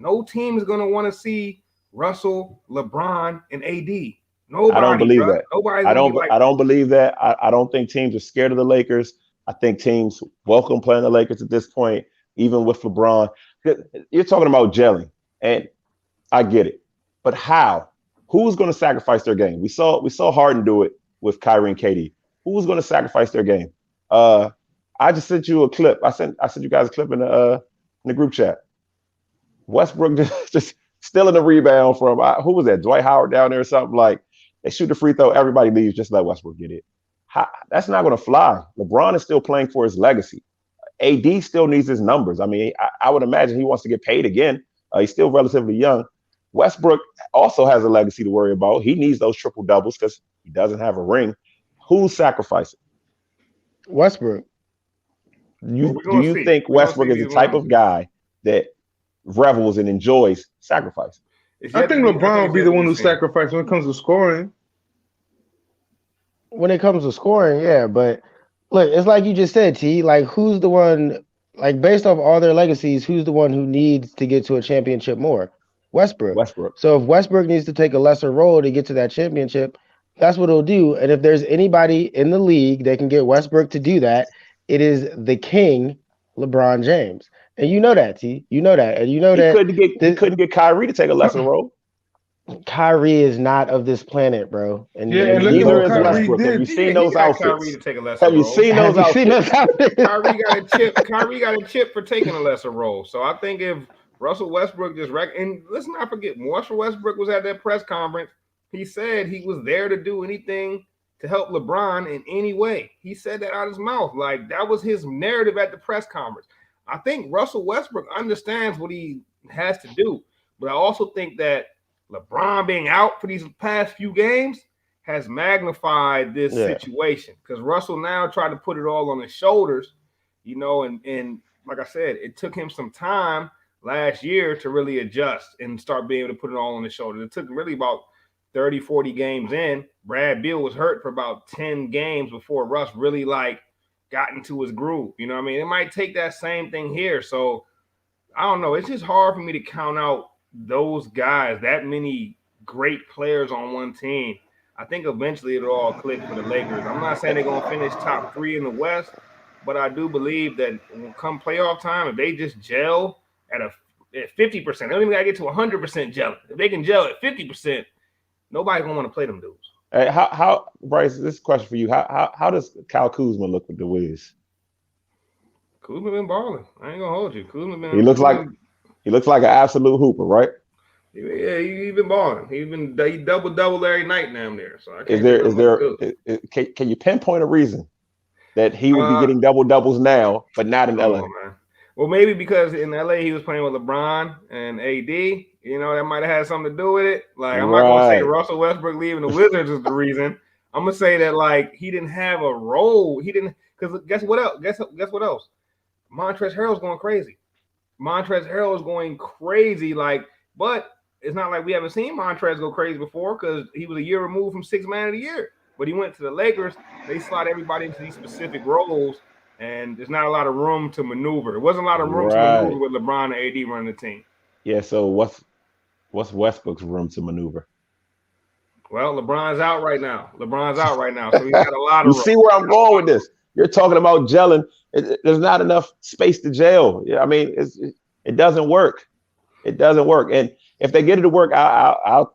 No team is going to want to see Russell, LeBron, and AD. Nobody, I don't believe bro. that. Nobody's going to be like, I don't believe that. I don't think teams are scared of the Lakers. I think teams welcome playing the Lakers at this point, even with LeBron. You're talking about gelling, and I get it. But how? Who's going to sacrifice their game? We saw Harden do it with Kyrie and KD. Who's going to sacrifice their game? I just sent you a clip. I sent you guys a clip in the group chat. Westbrook just stealing the rebound from who was that? Dwight Howard down there or something. Like they shoot the free throw, everybody leaves, just let Westbrook get it. That's not going to fly. LeBron is still playing for his legacy. AD still needs his numbers. I mean, I would imagine he wants to get paid again. He's still relatively young. Westbrook also has a legacy to worry about. He needs those triple doubles because he doesn't have a ring. Who's sacrificing? Westbrook. Do you think Westbrook is the type of guy that revels and enjoys sacrifice? I think LeBron will be the one who sacrifices when it comes to scoring. When it comes to scoring, yeah, but look, it's like you just said, T. Like, who's the one? Like, based off all their legacies, who's the one who needs to get to a championship more? Westbrook. So if Westbrook needs to take a lesser role to get to that championship, that's what it'll do. And if there's anybody in the league that can get Westbrook to do that, it is the king, LeBron James. And you know that, T. You know that. And you know that he couldn't get Kyrie to take a lesser role. Kyrie is not of this planet, bro. And neither is Westbrook. Have you seen those outfits? Kyrie to take a lesser Have you seen those outfits? Kyrie got a chip for taking a lesser role. So I think if Russell Westbrook and let's not forget, Russell Westbrook was at that press conference. He said he was there to do anything to help LeBron in any way. He said that out of his mouth. Like, that was his narrative at the press conference. I think Russell Westbrook understands what he has to do. But I also think that LeBron being out for these past few games has magnified this situation because Russell now tried to put it all on his shoulders, and like I said, it took him some time last year to really adjust and start being able to put it all on his shoulders. It took really about 30, 40 games in. Brad Beal was hurt for about 10 games before Russ really got into his groove. You know what I mean? It might take that same thing here. So I don't know. It's just hard for me to count out those guys, that many great players on one team. I think eventually it'll all click for the Lakers. I'm not saying they're going to finish top 3 in the West, but I do believe that when come playoff time, if they just gel at 50%, they don't even got to get to 100% gel. If they can gel at 50%, nobody's going to want to play them dudes. Hey, how Bryce, this question for you. How does Kyle Kuzma look with the Wiz? Kuzma been balling. I ain't going to hold you. Kuzma been. He looks like an absolute hooper, right? Yeah, he been balling. He double every night now there. So I can't can you pinpoint a reason that he would be getting double doubles now, but not in LA? Man. Well, maybe because in LA he was playing with LeBron and AD. That might have had something to do with it. Like, I'm not gonna say Russell Westbrook leaving the Wizards is the reason. I'm gonna say that he didn't have a role. He didn't, because guess what else? Guess what else? Montrezl Harrell's going crazy. Montrezl Harrell is going crazy, but it's not like we haven't seen Montrezl go crazy before because he was a year removed from 6th Man of the Year. But he went to the Lakers. They slot everybody into these specific roles, and there's not a lot of room to maneuver. There wasn't a lot of room to maneuver with LeBron and AD running the team. Yeah, so what's Westbrook's room to maneuver? Well, LeBron's out right now. So he's got a lot of room. You see where I'm going with this? You're talking about gelling. There's not enough space to gel. I mean, it doesn't work. It doesn't work. And if they get it to work, I'll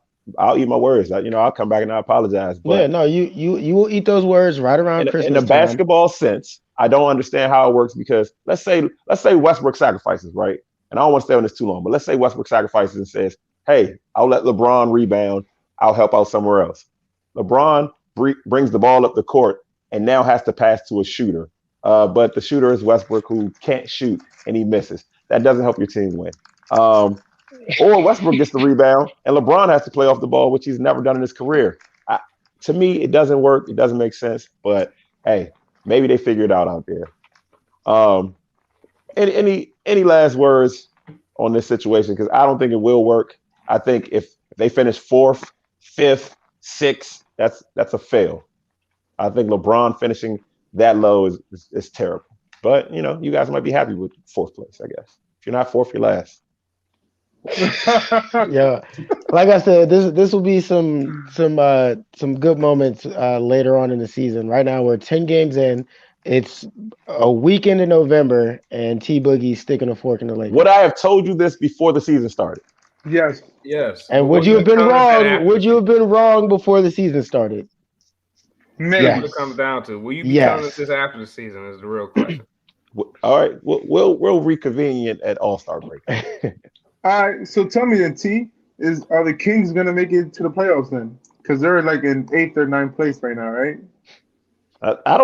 eat my words. I'll come back and I apologize. But yeah, no, you will eat those words right around Christmas. In the basketball sense, I don't understand how it works because let's say Westbrook sacrifices, right? And I don't want to stay on this too long, but let's say Westbrook sacrifices and says, "Hey, I'll let LeBron rebound. I'll help out somewhere else." LeBron brings the ball up the court and now has to pass to a shooter. But the shooter is Westbrook, who can't shoot and he misses. That doesn't help your team win. Or Westbrook gets the rebound and LeBron has to play off the ball, which he's never done in his career. To me, it doesn't work. It doesn't make sense. But hey, maybe they figure it out there. Any last words on this situation? Because I don't think it will work. I think if they finish 4th, 5th, 6th, that's a fail. I think LeBron finishing that low is terrible. But you guys might be happy with 4th place, I guess. If you're not 4th, you're last. Yeah, like I said, this will be some good moments later on in the season. Right now, we're 10 games in. It's a weekend in November, and T Boogie's sticking a fork in the Would Lakers. I have told you this before the season started? Yes, Yes, And but would would you you have have been telling us that wrong? after? Would you have been wrong before the season started? That's maybe. what it Yes. comes down to. Will you be telling us Yes. this after the season? Is the real question. All right, we'll reconvene at All-Star break. All right, so tell me then, T, are the Kings gonna make it to the playoffs then? Because they're like in 8th or 9th place right now, right? I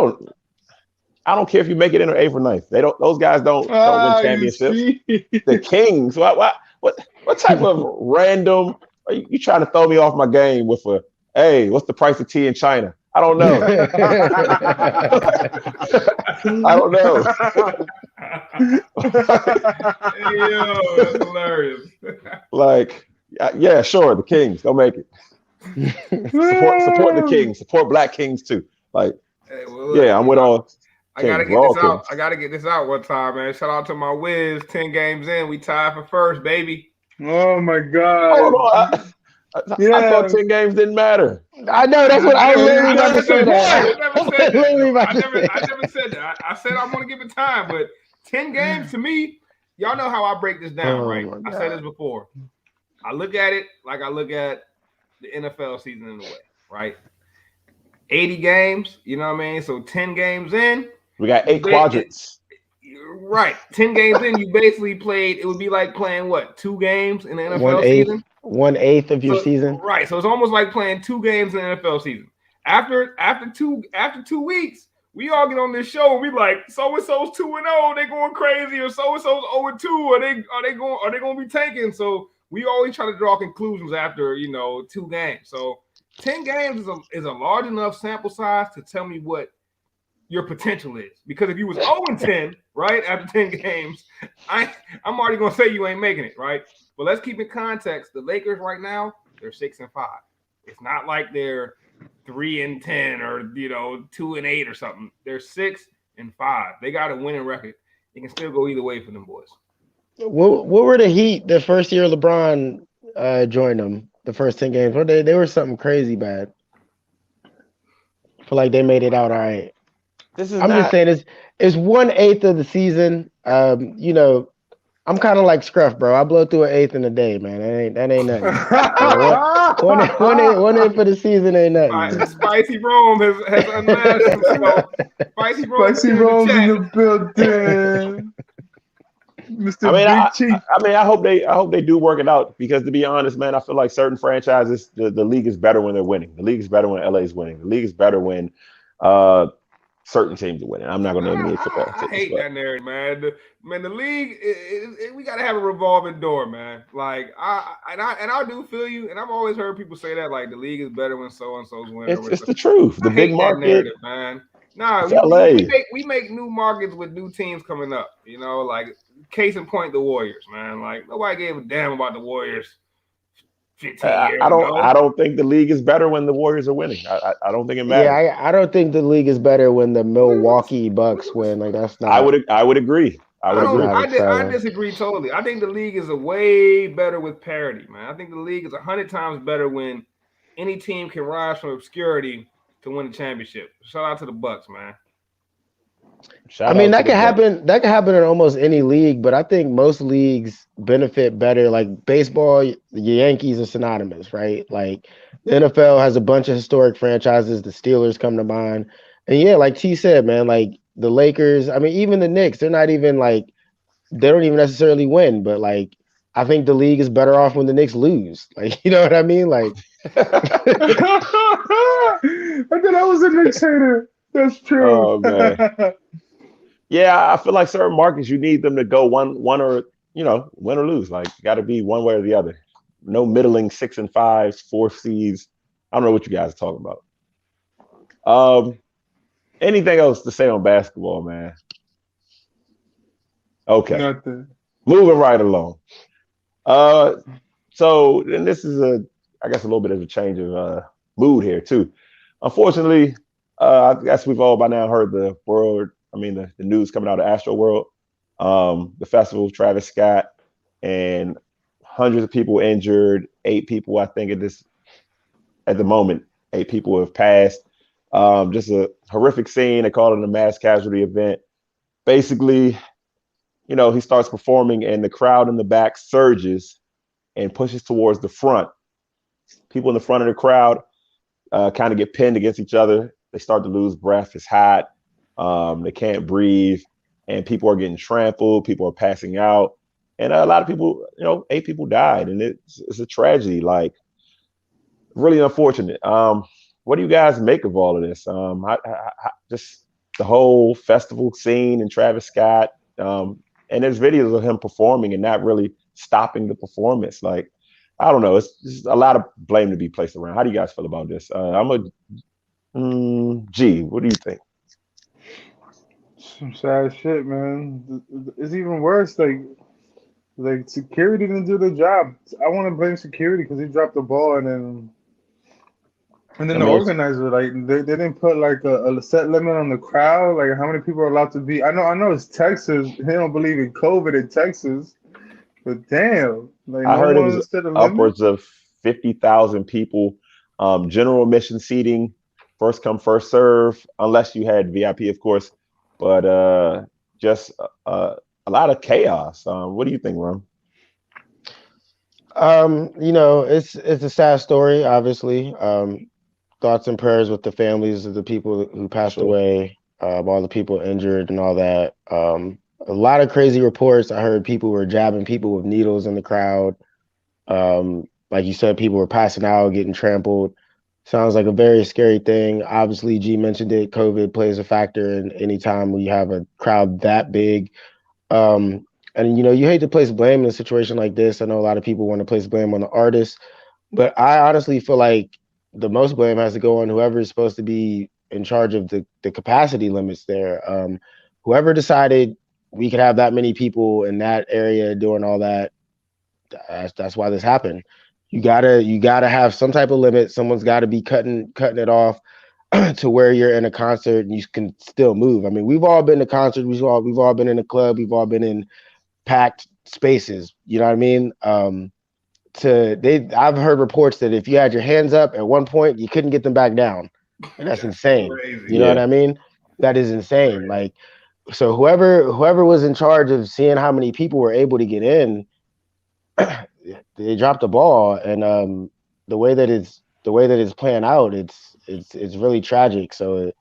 don't care if you make it in or eighth or ninth. They don't. Those guys don't win You championships. see? The Kings. What type of random? Are you trying to throw me off my game with a? Hey, what's the price of tea in China? I don't know. I don't know. Hey, yo, that's hilarious. Like, yeah, sure, the Kings. They'll make it. Support the Kings. Support Black Kings too. Like, Hey, well, look, yeah, I'm with all I gotta Kings. get We're all this out. Kings. I gotta get this out one time, man. Shout out to my Wiz. 10 games in, we tied for first, baby. Oh my Hold God. on. I Yeah. thought 10 games didn't matter. I know that's what I was literally about to That's the say. That I point. never I was said that. literally Though. about I to never, say I never said that. I said I want to give it time, but 10 games to me, y'all know how I break this down, Oh right? my I said God. this before. I look at it like I look at the NFL season in a way, right? 80 games, you know what I mean? So 10 games in, We got you 8 quadrants. right. 10 games in, you basically played, it would be like playing what, 2 games in the One NFL eighth, season? 1/8 of your So season. right, so it's almost like playing 2 games in the NFL season. After 2 weeks, we all get on this show and we like so and so's 2-0, they going crazy, or so and so's 0-2, are they going to be tanking? So we always try to draw conclusions after 2 games. So 10 games is a large enough sample size to tell me what your potential is. Because if you was 0-10, right, after 10 games, I'm already gonna say you ain't making it, right? But let's keep in context. The Lakers right now, they're 6-5. It's not like they're 3-10 or 2-8 or something. They're 6-5. They got a winning record. It can still go either way for them boys. What were the Heat the first year LeBron joined them? The first 10 games, were they were something crazy bad. I feel like they made it out all right. This is I'm just not. saying it's 1/8 of the season. I'm kind of like Scruff, bro. I blow through an eighth in a day, man. That ain't nothing. One eighth for the season ain't nothing, man. Spicy Rome has unmasked himself. Spicy Rome Spicy in the Rome's in chat. the building. Mr. I mean, Big Chief. I hope they do work it out, because to be honest, man, I feel like certain franchises, the league is better when they're winning. The league is better when LA is winning. The league is better when certain teams are winning. I'm not going to name any football I teams, hate but that narrative, man. The league, we got to have a revolving door, man. Like I do feel you, and I've always heard people say that, like the league is better when so and so's winning. it's the truth. The I big hate that market, narrative, man. Nah, it's LA. we make new markets with new teams coming up. Like case in point, the Warriors, man. Like nobody gave a damn about the Warriors 15 years ago. I don't think the league is better when the Warriors are winning. I don't think it matters. Yeah, I don't think the league is better when the Milwaukee Bucks win. Like that's not. I would agree. I would agree. I disagree totally. I think the league is a way better with parity, man. I think the league is 100 times better when any team can rise from obscurity to win the championship. Shout out to the Bucks, man. I mean, that could happen. That could happen in almost any league, but I think most leagues benefit better. Like baseball, the Yankees are synonymous, right? Like the NFL has a bunch of historic franchises. The Steelers come to mind, and yeah, like T said, man, like the Lakers. I mean, even the Knicks, they're not even like they don't even necessarily win, but like I think the league is better off when the Knicks lose. Like, you know what I mean? Like, I thought I was a Knicks hater. That's true. Oh man. Yeah, I feel like certain markets you need them to go one or win or lose. Like got to be one way or the other. No middling 6 and 5s, 4 seeds. I don't know what you guys are talking about. Anything else to say on basketball, man? Okay. Nothing. Moving right along. So, and this is I guess a little bit of a change of mood here too. Unfortunately, I guess we've all by now heard the news coming out of Astroworld, the festival, Travis Scott and hundreds of people injured, 8 people, I think, at the moment, 8 people have passed. Just a horrific scene. They call it a mass casualty event. Basically, he starts performing and the crowd in the back surges and pushes towards the front. People in the front of the crowd kind of get pinned against each other. They start to lose breath. It's hot. They can't breathe. And people are getting trampled. People are passing out. And a lot of people, 8 people died. And it's a tragedy, like really unfortunate. What do you guys make of all of this? Just the whole festival scene and Travis Scott. And there's videos of him performing and not really stopping the performance. Like, I don't know. It's just a lot of blame to be placed around. How do you guys feel about this? G, what do you think? Some sad shit, man. It's even worse. Like security didn't do their job. I want to blame security because he dropped the ball, and then I the mean, organizer, like they didn't put like a set limit on the crowd, like how many people are allowed to be. I know it's Texas. They don't believe in COVID in Texas, but damn, like I no heard it was one set a limit. upwards of 50,000 people. General admission seating, first come, first serve, unless you had VIP, of course. But just a lot of chaos. What do you think, Ron? It's a sad story, obviously. Thoughts and prayers with the families of the people who passed Sure. away, all the people injured and all that. A lot of crazy reports. I heard people were jabbing people with needles in the crowd. Like you said, people were passing out, getting trampled. Sounds like a very scary thing. Obviously, G mentioned it. COVID plays a factor in any time when you have a crowd that big. And you hate to place blame in a situation like this. I know a lot of people want to place blame on the artist, but I honestly feel like the most blame has to go on whoever is supposed to be in charge of the capacity limits there. Whoever decided we could have that many people in that area doing all that, that's why this happened. You gotta have some type of limit. Someone's got to be cutting it off to where you're in a concert and you can still move. I mean, we've all been to concerts. We've all been in a club. We've all been in packed spaces. You know what I mean? I've heard reports that if you had your hands up at one point, you couldn't get them back down, and that's insane. Crazy. You know what Yeah. I mean? That is insane. Like, so whoever was in charge of seeing how many people were able to get in, they dropped the ball, and the way that it's playing out, it's really tragic. So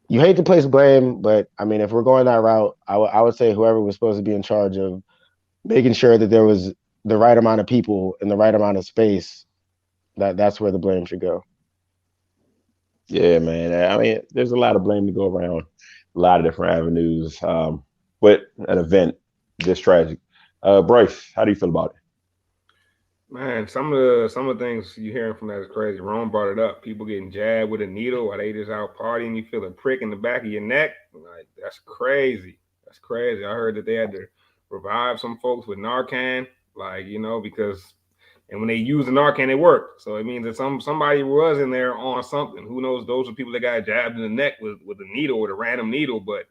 you hate to place blame, but I mean, if we're going that route, I would say whoever was supposed to be in charge of making sure that there was the right amount of people in the right amount of space, that's where the blame should go. Yeah, man. I mean, there's a lot of blame to go around, a lot of different avenues. But an event this tragic. Bryce, how do you feel about it? Man, some of the things you hearing from that is crazy. Rome brought it up. People getting jabbed with a needle while they just out partying. You feel a prick in the back of your neck. Like, that's crazy. That's crazy. I heard that they had to revive some folks with Narcan, like, because and when they use the Narcan, it worked. So it means that somebody was in there on something. Who knows? Those are people that got jabbed in the neck with a needle, with a random needle. But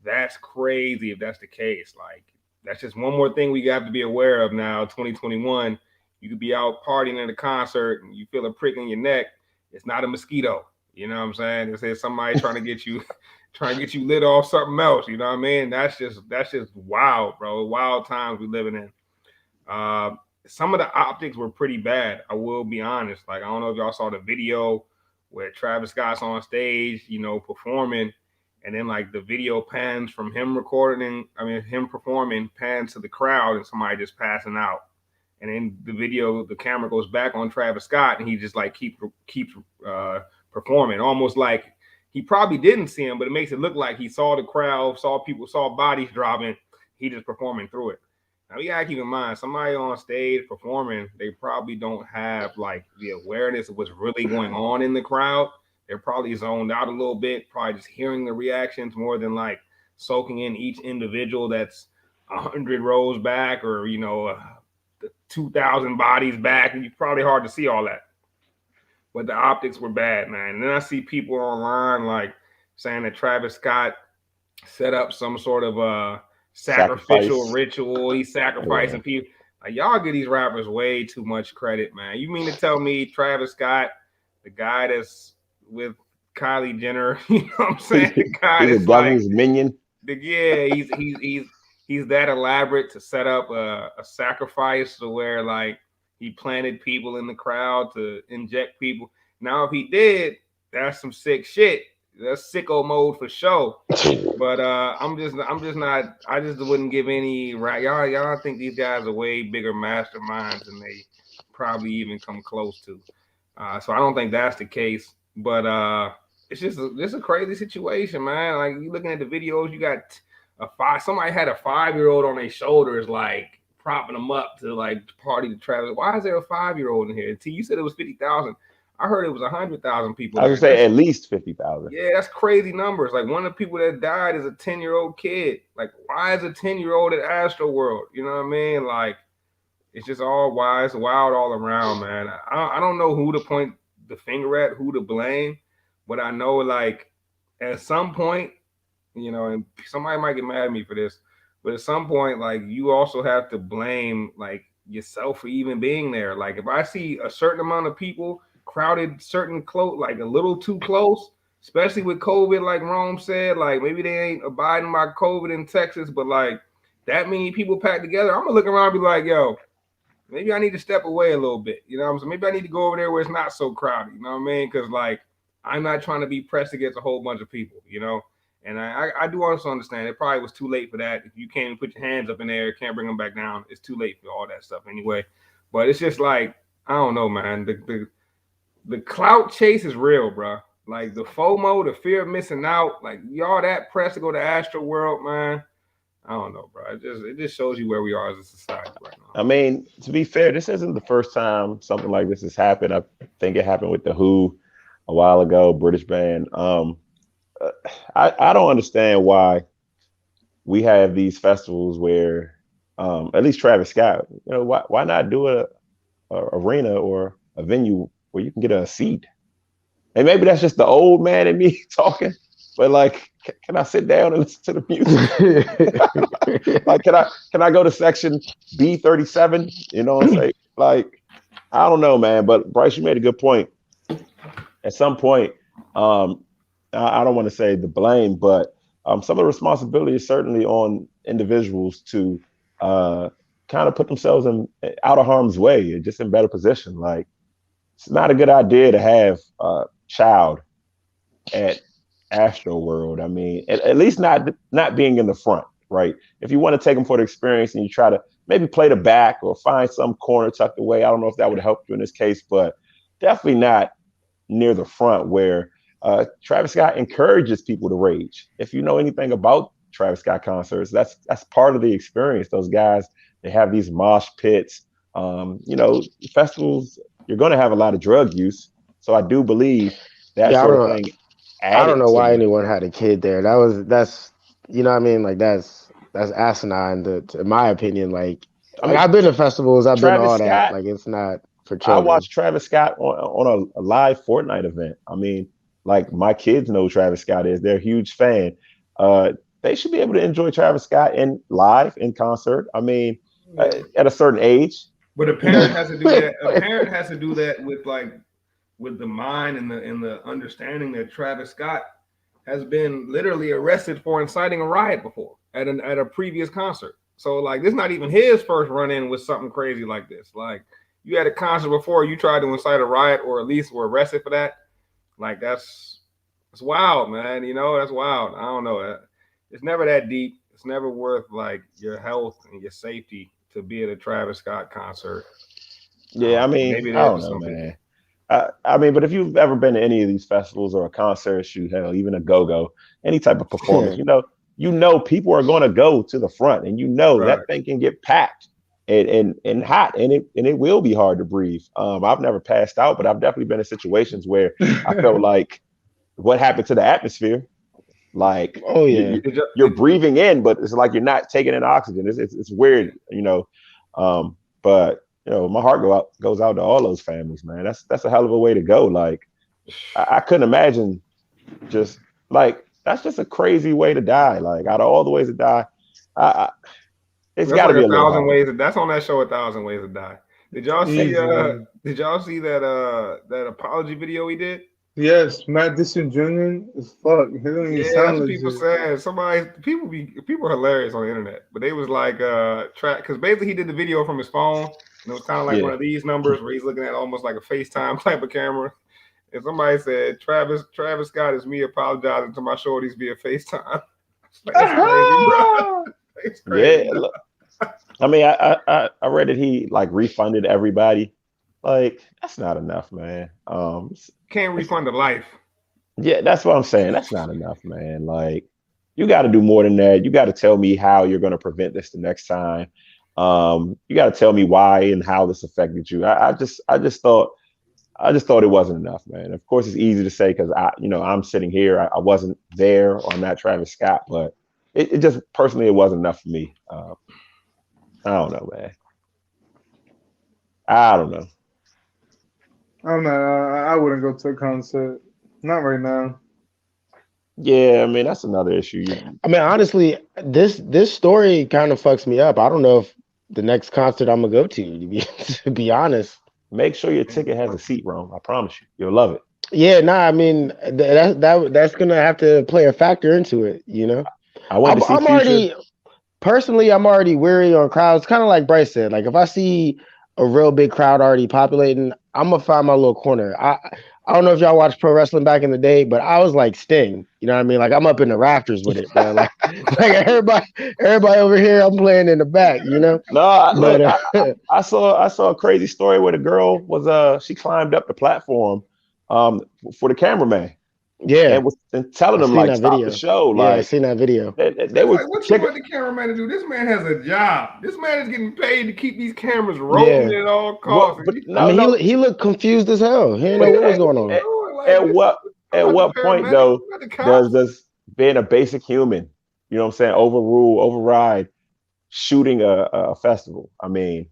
that's crazy if that's the case. Like, that's just one more thing we got to be aware of now, 2021. You could be out partying at a concert and you feel a prick in your neck. It's not a mosquito. You know what I'm saying? It's somebody trying to get you lit off something else. You know what I mean? That's just wild, bro. Wild times we living in. Some of the optics were pretty bad. I will be honest. Like, I don't know if y'all saw the video where Travis Scott's on stage, performing, and then like the video pans from him him performing, pans to the crowd and somebody just passing out. And then the camera goes back on Travis Scott, and he just like keeps performing, almost like he probably didn't see him, but it makes it look like he saw the crowd, saw people, saw bodies dropping. He just performing through it. Now, you gotta keep in mind, somebody on stage performing, they probably don't have like the awareness of what's really going on in the crowd. They're probably zoned out a little bit, probably just hearing the reactions more than like soaking in each individual that's 100 rows back, or 2,000 bodies back, and it's probably hard to see all that. But the optics were bad, man. And then I see people online like saying that Travis Scott set up some sort of sacrificial Sacrifice. ritual. He's sacrificing people. Like y'all give these rappers way too much credit, man. You mean to tell me Travis Scott, the guy that's with Kylie Jenner, you know what I'm saying? The guy He's a that's like, devil's minion. yeah, he's that elaborate to set up a sacrifice to where like he planted people in the crowd to inject people. Now, if he did, that's some sick shit. That's sicko mode for sure. But I'm just not. I just wouldn't give any right. Y'all think these guys are way bigger masterminds than they probably even come close to. So I don't think that's the case. But it's just a crazy situation, man. Like you looking at the videos, you got somebody had a 5-year-old on their shoulders, like propping them up to like party to Travis. Why is there a 5-year-old in here? T, you said it was 50,000. I heard it was 100,000 people. I was gonna say at least 50,000. Yeah, that's crazy numbers. Like one of the people that died is a 10-year-old kid. Like, why is a 10-year-old at Astroworld? You know what I mean? Like, it's just all wild. It's wild all around, man. I don't know who to point the finger at, who to blame, but I know like at some point, you know, and somebody might get mad at me for this, but at some point, like you also have to blame like yourself for even being there. Like if I see a certain amount of people crowded certain close, like a little too close, especially with COVID, like Rome said, like maybe they ain't abiding by COVID in Texas, but like that many people packed together, I'm gonna look around and be like, yo, maybe I need to step away a little bit. You know what I'm saying? Maybe I need to go over there where it's not so crowded. You know what I mean? Because like I'm not trying to be pressed against a whole bunch of people, you know. And I do also understand it probably was too late for that. If you can't even put your hands up in the air, can't bring them back down, it's too late for all that stuff anyway. But it's just like, I don't know, man. The clout chase is real, bro. Like the FOMO, the fear of missing out. Like y'all that pressed to go to Astroworld, man. I don't know, bro. It just shows you where we are as a society right now. I mean, to be fair, this isn't the first time something like this has happened. I think it happened with the Who a while ago, British band. I don't understand why we have these festivals where, at least Travis Scott, you know, why not do a arena or a venue where you can get a seat? And maybe that's just the old man in me talking, but like, can I sit down and listen to the music? Like, can I go to section B37? You know what I'm saying? Like, I don't know, man. But Bryce, you made a good point. At some point, I don't want to say the blame, but some of the responsibility is certainly on individuals to kind of put themselves out of harm's way, just in better position. Like, it's not a good idea to have a child at Astroworld. I mean, at least not being in the front, right? If you want to take them for the experience and you try to maybe play the back or find some corner tucked away, I don't know if that would help you in this case, but definitely not near the front where Travis Scott encourages people to rage. If you know anything about Travis Scott concerts, that's part of the experience. Those guys, they have these mosh pits. You know, festivals, you're going to have a lot of drug use. So I do believe that sort of thing. I don't know why anyone had a kid there. That's you know what I mean? Like that's asinine in my opinion. Like I've been to festivals, I've been to all that. Like it's not for children. I watched Travis Scott on a live Fortnite event. I mean, like my kids know who Travis Scott is. They're a huge fan. They should be able to enjoy Travis Scott in concert. I mean, at a certain age. But a parent has to do that. A parent has to do that with the mind and the understanding that Travis Scott has been literally arrested for inciting a riot before at a previous concert. So like this is not even his first run in with something crazy like this. Like you had a concert before, you tried to incite a riot or at least were arrested for that. Like that's wild, man. You know, that's wild. I don't know. It's never that deep. It's never worth like your health and your safety to be at a Travis Scott concert. Yeah, I mean, maybe I don't know, man. I mean, but if you've ever been to any of these festivals or a concert, shoot, hell, even a go-go, any type of performance, you know, people are going to go to the front, and that thing can get packed and hot, and it will be hard to breathe. I've never passed out, but I've definitely been in situations where I felt like what happened to the atmosphere. Like, oh yeah, you're breathing in, but it's like you're not taking in oxygen. It's weird, you know. But you know, my heart goes out to all those families, man. That's a hell of a way to go. Like, I couldn't imagine just like that's just a crazy way to die. Like, out of all the ways to die, It's That's got to like be a a little thousand hard. ways. That's on that show, A Thousand Ways to Die. Did y'all see? Easily. Did y'all see that apology video he did? Yes, Matt disingenuous as fuck. He don't even Yeah, sound that's what people legit. said. People are hilarious on the internet, but they was like track because basically he did the video from his phone and it was kind of like Yeah. one of these numbers where he's looking at almost like a FaceTime type of camera. And somebody said Travis Scott is me apologizing to my shorties via FaceTime. Like, that's crazy, bro. It's crazy. Yeah. Look, I mean, I read that he like refunded everybody. Like that's not enough, man. Can't refund the life. Yeah, that's what I'm saying. That's not enough, man. Like you got to do more than that. You got to tell me how you're going to prevent this the next time. You got to tell me why and how this affected you. I just thought it wasn't enough, man. Of course, it's easy to say because I'm sitting here. I wasn't there, or I'm not Travis Scott, but it just personally it wasn't enough for me. I don't know, man. I don't know. I'm not. I wouldn't go to a concert. Not right now. Yeah, I mean that's another issue. I mean, honestly, this story kind of fucks me up. I don't know if the next concert I'm gonna go to be honest. Make sure your ticket has a seat, Rome. I promise you, you'll love it. Yeah, nah, I mean that's gonna have to play a factor into it, you know. I went to see I'm Future. I'm already weary on crowds. Kind of like Bryce said, like if I see a real big crowd already populating, I'm gonna find my little corner. I don't know if y'all watched pro wrestling back in the day, but I was like Sting. You know what I mean? Like I'm up in the rafters with it, bro. Like everybody over here, I'm playing in the back. You know? No, look, But I saw a crazy story where the girl was she climbed up the platform for the cameraman yeah, and was telling I them seen like that stop video. the show. Yeah, I Like seen that video. they were Like, what you checking. want the cameraman to do? This man has a job. This man is getting paid to keep these cameras rolling Yeah. at all What, costs. but I no, mean, no. he looked confused as hell. He didn't What know the what was heck going are you on. doing? Like, At what I'm at not what the point paramedic. though I'm not the cops. does being a basic human, you know what I'm saying, override shooting a festival? I mean,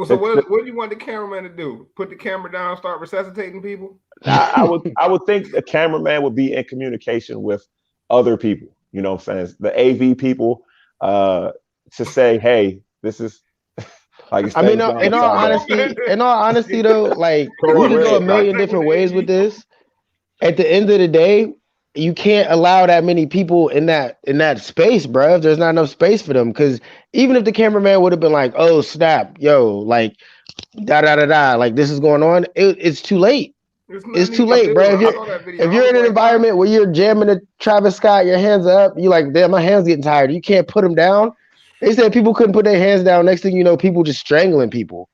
So what do you want the cameraman to do? Put the camera down, start resuscitating people? I would think the cameraman would be in communication with other people, you know what I'm saying, the AV people, to say, hey, this is like it's I mean, things down in all upside down. honesty, though, like we Code could go a red, like million different ways with this. At the end of the day, you can't allow that many people in that space, bro. If there's not enough space for them, because even if the cameraman would have been like, "Oh snap, yo, like da da da da, like this is going on," it's too late. There's It's nothing too he can late, do. bro. I saw that video. If you're I in was an like, environment where you're jamming to Travis Scott, your hands are up, you like, damn, my hands getting tired. You can't put them down. They said people couldn't put their hands down. Next thing you know, people just strangling people.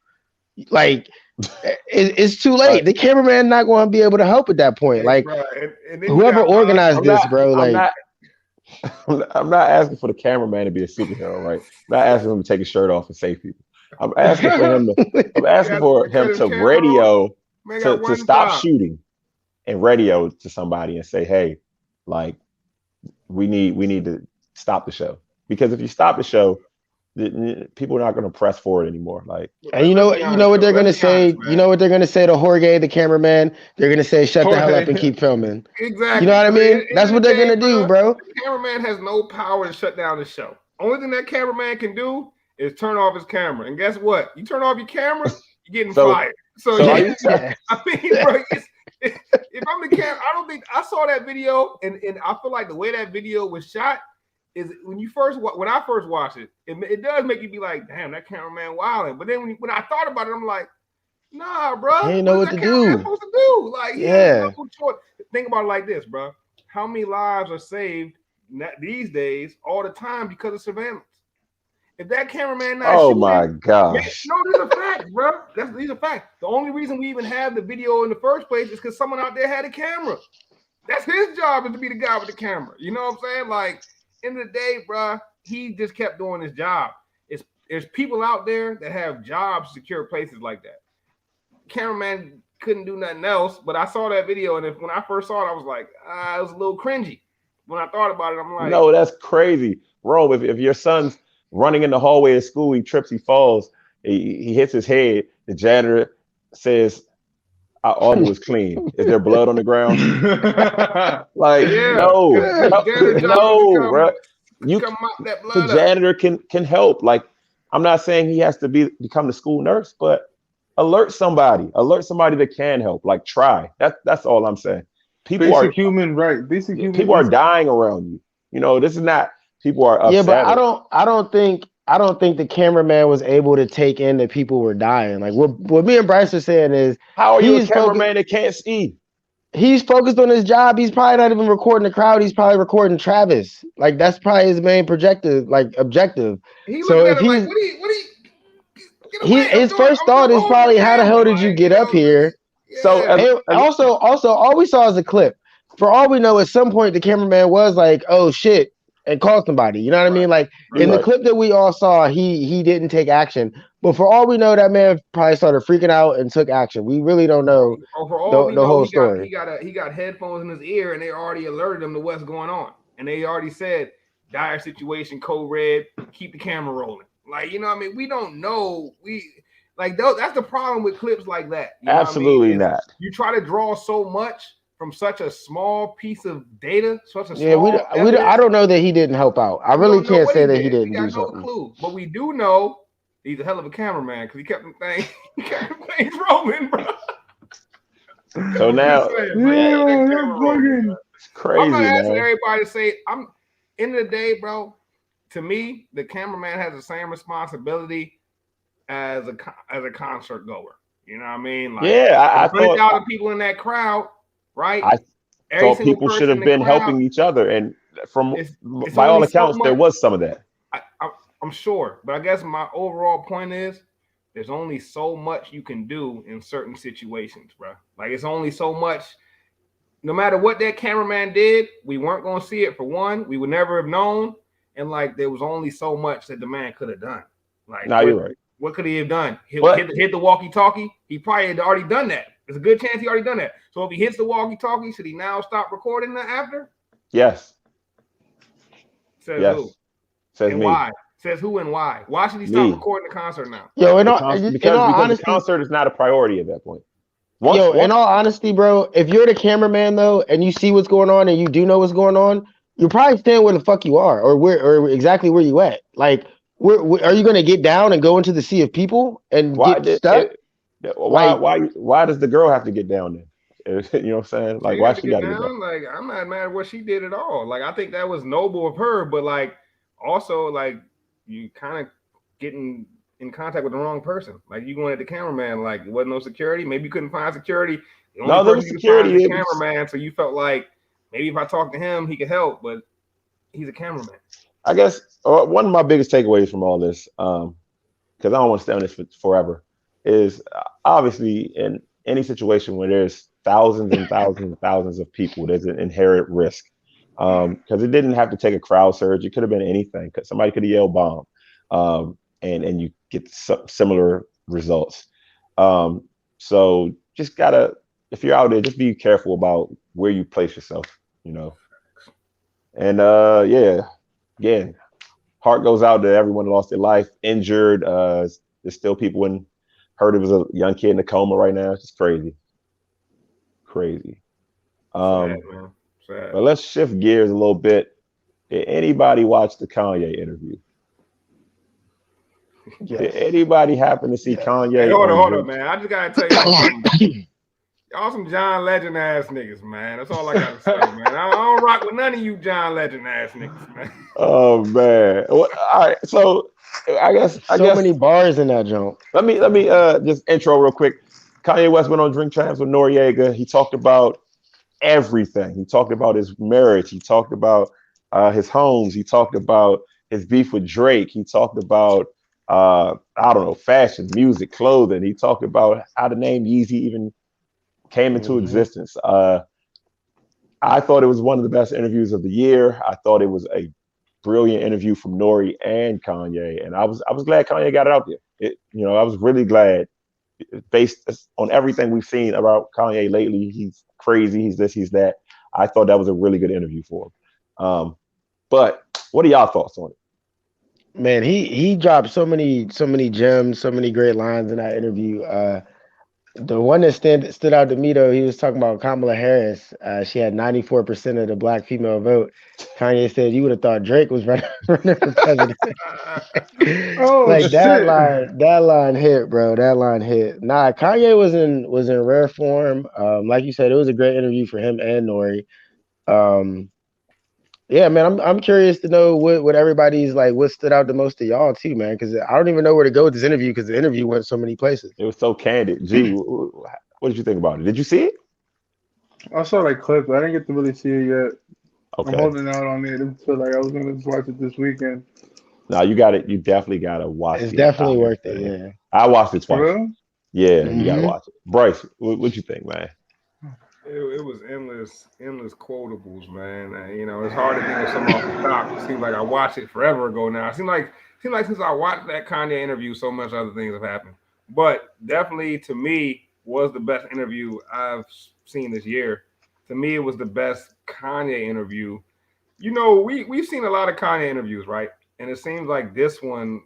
Like it's too late. The cameraman not going to be able to help at that point. hey, Like bro, and then you whoever got organized I'm this, not bro. I'm Like not I'm not asking for the cameraman to be a superhero, right? I'm not asking him to take his shirt off and save people. I'm asking for him to radio to stop shooting and radio to somebody and say, hey, like we need to stop the show. Because if you stop the show, people are not going to press for it anymore. Like, and you know what they're gonna say. You know what they're gonna say to Jorge, the cameraman. They're gonna say, "Shut the hell up and keep filming." Exactly. You know what I mean? That's what they're gonna do, bro. The cameraman has no power to shut down the show. Only thing that cameraman can do is turn off his camera. And guess what? You turn off your camera, you're getting fired. So yeah, I mean, bro, if I'm the camera, I don't think I saw that video, and I feel like the way that video was shot is when I first watched it, it does make you be like, damn, that cameraman wilding. But then when I thought about it, I'm like, nah, bro, he ain't know what to do. Supposed to do? Like, yeah. Think about it like this, bro. How many lives are saved these days all the time because of surveillance? If that cameraman not oh my gosh, no, these are facts, bro. These are facts. The only reason we even have the video in the first place is because someone out there had a camera. That's his job, is to be the guy with the camera. You know what I'm saying? Like, end of the day, bro, he just kept doing his job. There's people out there that have jobs, secure places like that. Cameraman couldn't do nothing else, but I saw that video, and when I first saw it, I was like, it was a little cringy. When I thought about it, I'm like, no, that's crazy, Rome. If your son's running in the hallway of school, he trips, he falls, he hits his head. The janitor says, "Our audio is clean. Is there blood on the ground?" Like, no, bro. The janitor can help. Like, I'm not saying he has to become the school nurse, but alert somebody that can help. Like try. That's all I'm saying. People Basic are human right. Basic human people are instinct. dying around you. You know, this is not people are Yeah, but upset. I don't think the cameraman was able to take in that people were dying. Like what me and Bryce are saying is How are you a he's focused cameraman that can't see? he's focused on his job. He's probably not even recording the crowd. He's probably recording Travis. Like that's probably his main objective. He So looking at if it like, he's what are you get he away? his first I'm thought is holding the probably how the hell camera. did you Like, you get up know, here? So yeah. And also, all we saw is a clip. For all we know, at some point the cameraman was like, "Oh shit," and called somebody. You know what I mean? Like in the right. clip that we all saw, he didn't take action. But for all we know, that man probably started freaking out and took action. We really don't know For all we the know, whole he story. got headphones in his ear, and they already alerted him to what's going on, and they already said dire situation, code red, keep the camera rolling. Like, you know what I mean? We don't know. That's the problem with clips like that. You know Absolutely what I mean? not. You try to draw so much from such a small piece of data, such a Yeah, small I don't know that he didn't help out. I we really don't know can't what say he that did. he We didn't got do no something. clue. But we do know he's a hell of a cameraman because he kept the things rolling, bro. So now Yeah, that's fucking. it's crazy, I'm not asking man. everybody to say. I'm end of the day, bro. To me, the cameraman has the same responsibility as a concert goer. You know what I mean? Like, Yeah, I thought 100,000 people in that crowd, right? I Every thought single people should person in have the been crowd. helping each other, and from It's by all only so accounts, there much. was some of that. I'm sure, but I guess my overall point is there's only so much you can do in certain situations, bro. Like it's only so much. No matter what that cameraman did, we weren't going to see it. For one, we would never have known, and like there was only so much that the man could have done. Like No, you're right. what could he have done? But Hit the walkie-talkie? He probably had already done that. There's a good chance he already done that. So if he hits the walkie-talkie, should he now stop recording that after? yes, Says yes, who says and me. why? Says who and why? Why should he stop Me. recording the concert now? Yo, in Because all the honesty, concert is not a priority at that point. in all honesty, bro, if you're the cameraman though, and you see what's going on, and you do know what's going on, you're probably staying where the fuck you are, or exactly where you at. Like, where are you gonna get down and go into the sea of people and why get did stuck? Like, why does the girl have to get down there? You know what I'm saying? Like, She why had to she get got to get down? down. Like I'm not mad at what she did at all. Like I think that was noble of her, but like also like you kind of getting in contact with the wrong person. Like you going at the cameraman, like there wasn't no security. Maybe you couldn't find security. The only No, there person was you could find is security. the cameraman. So you felt like maybe if I talk to him, he could help, but he's a cameraman. I guess one of my biggest takeaways from all this, because I don't want to stay on this forever, is obviously in any situation where there's thousands and thousands and thousands of people, there's an inherent risk. Because it didn't have to take a crowd surge. It could have been anything. Because somebody could have yelled bomb, and you get similar results. So just gotta, if you're out there, just be careful about where you place yourself. You know. And yeah, heart goes out to everyone who lost their life, injured. There's still people heard it was a young kid in a coma right now. It's just crazy. Sad, man. Sad. But let's shift gears a little bit. Did anybody watch the Kanye interview? yes. Did anybody happen to see Kanye? Hey, hold on on, man. I just gotta tell y'all something. Y'all some John Legend ass niggas, man. That's all I gotta say, man. I don't rock with none of you John Legend ass niggas, man. Oh man. Well, all right. So I guess many bars in that joint. Let me just intro real quick. Kanye West went on Drink Champs with Noriega. He talked about everything. He talked about his marriage. He talked about his homes. He talked about his beef with Drake. He talked about I don't know, fashion, music, clothing. He talked about how the name Yeezy even came into existence. I thought it was one of the best interviews of the year. I thought it was a brilliant interview from Nori and Kanye, and I was glad Kanye got it out there. I was really glad, based on everything we've seen about Kanye lately. He's crazy. He's this. He's that. I thought that was a really good interview for him. But what are y'all thoughts on it? Man, he dropped so many gems, so many great lines in that interview. The one that stood out to me though, he was talking about Kamala Harris. She had 94% of the black female vote. Kanye said you would have thought Drake was running for president. Oh Like shit! that line hit, bro. That line hit. Nah, Kanye was in rare form. Like you said, it was a great interview for him and Nori. Um, yeah, man, I'm curious to know what everybody's like. What stood out the most to y'all too, man? Because I don't even know where to go with this interview because the interview went so many places. It was so candid. G, what did you think about it? Did you see it? I saw like clips. I didn't get to really see it yet. I'm Okay. holding out on it until like I was gonna just watch it this weekend. No, you got it. You definitely got to watch It's the definitely entire worth it. thing. Yeah. I watched it For twice. real? Yeah, you got to Hmm. watch it. Bryce, what you think, man? It was endless quotables, man. You know, it's hard to think of something off the top. It seems like I watched it forever ago now. It seems like since I watched that Kanye interview, so much other things have happened. But definitely, to me, was the best interview I've seen this year. To me, it was the best Kanye interview. You know, we've seen a lot of Kanye interviews, right? And it seems like this one,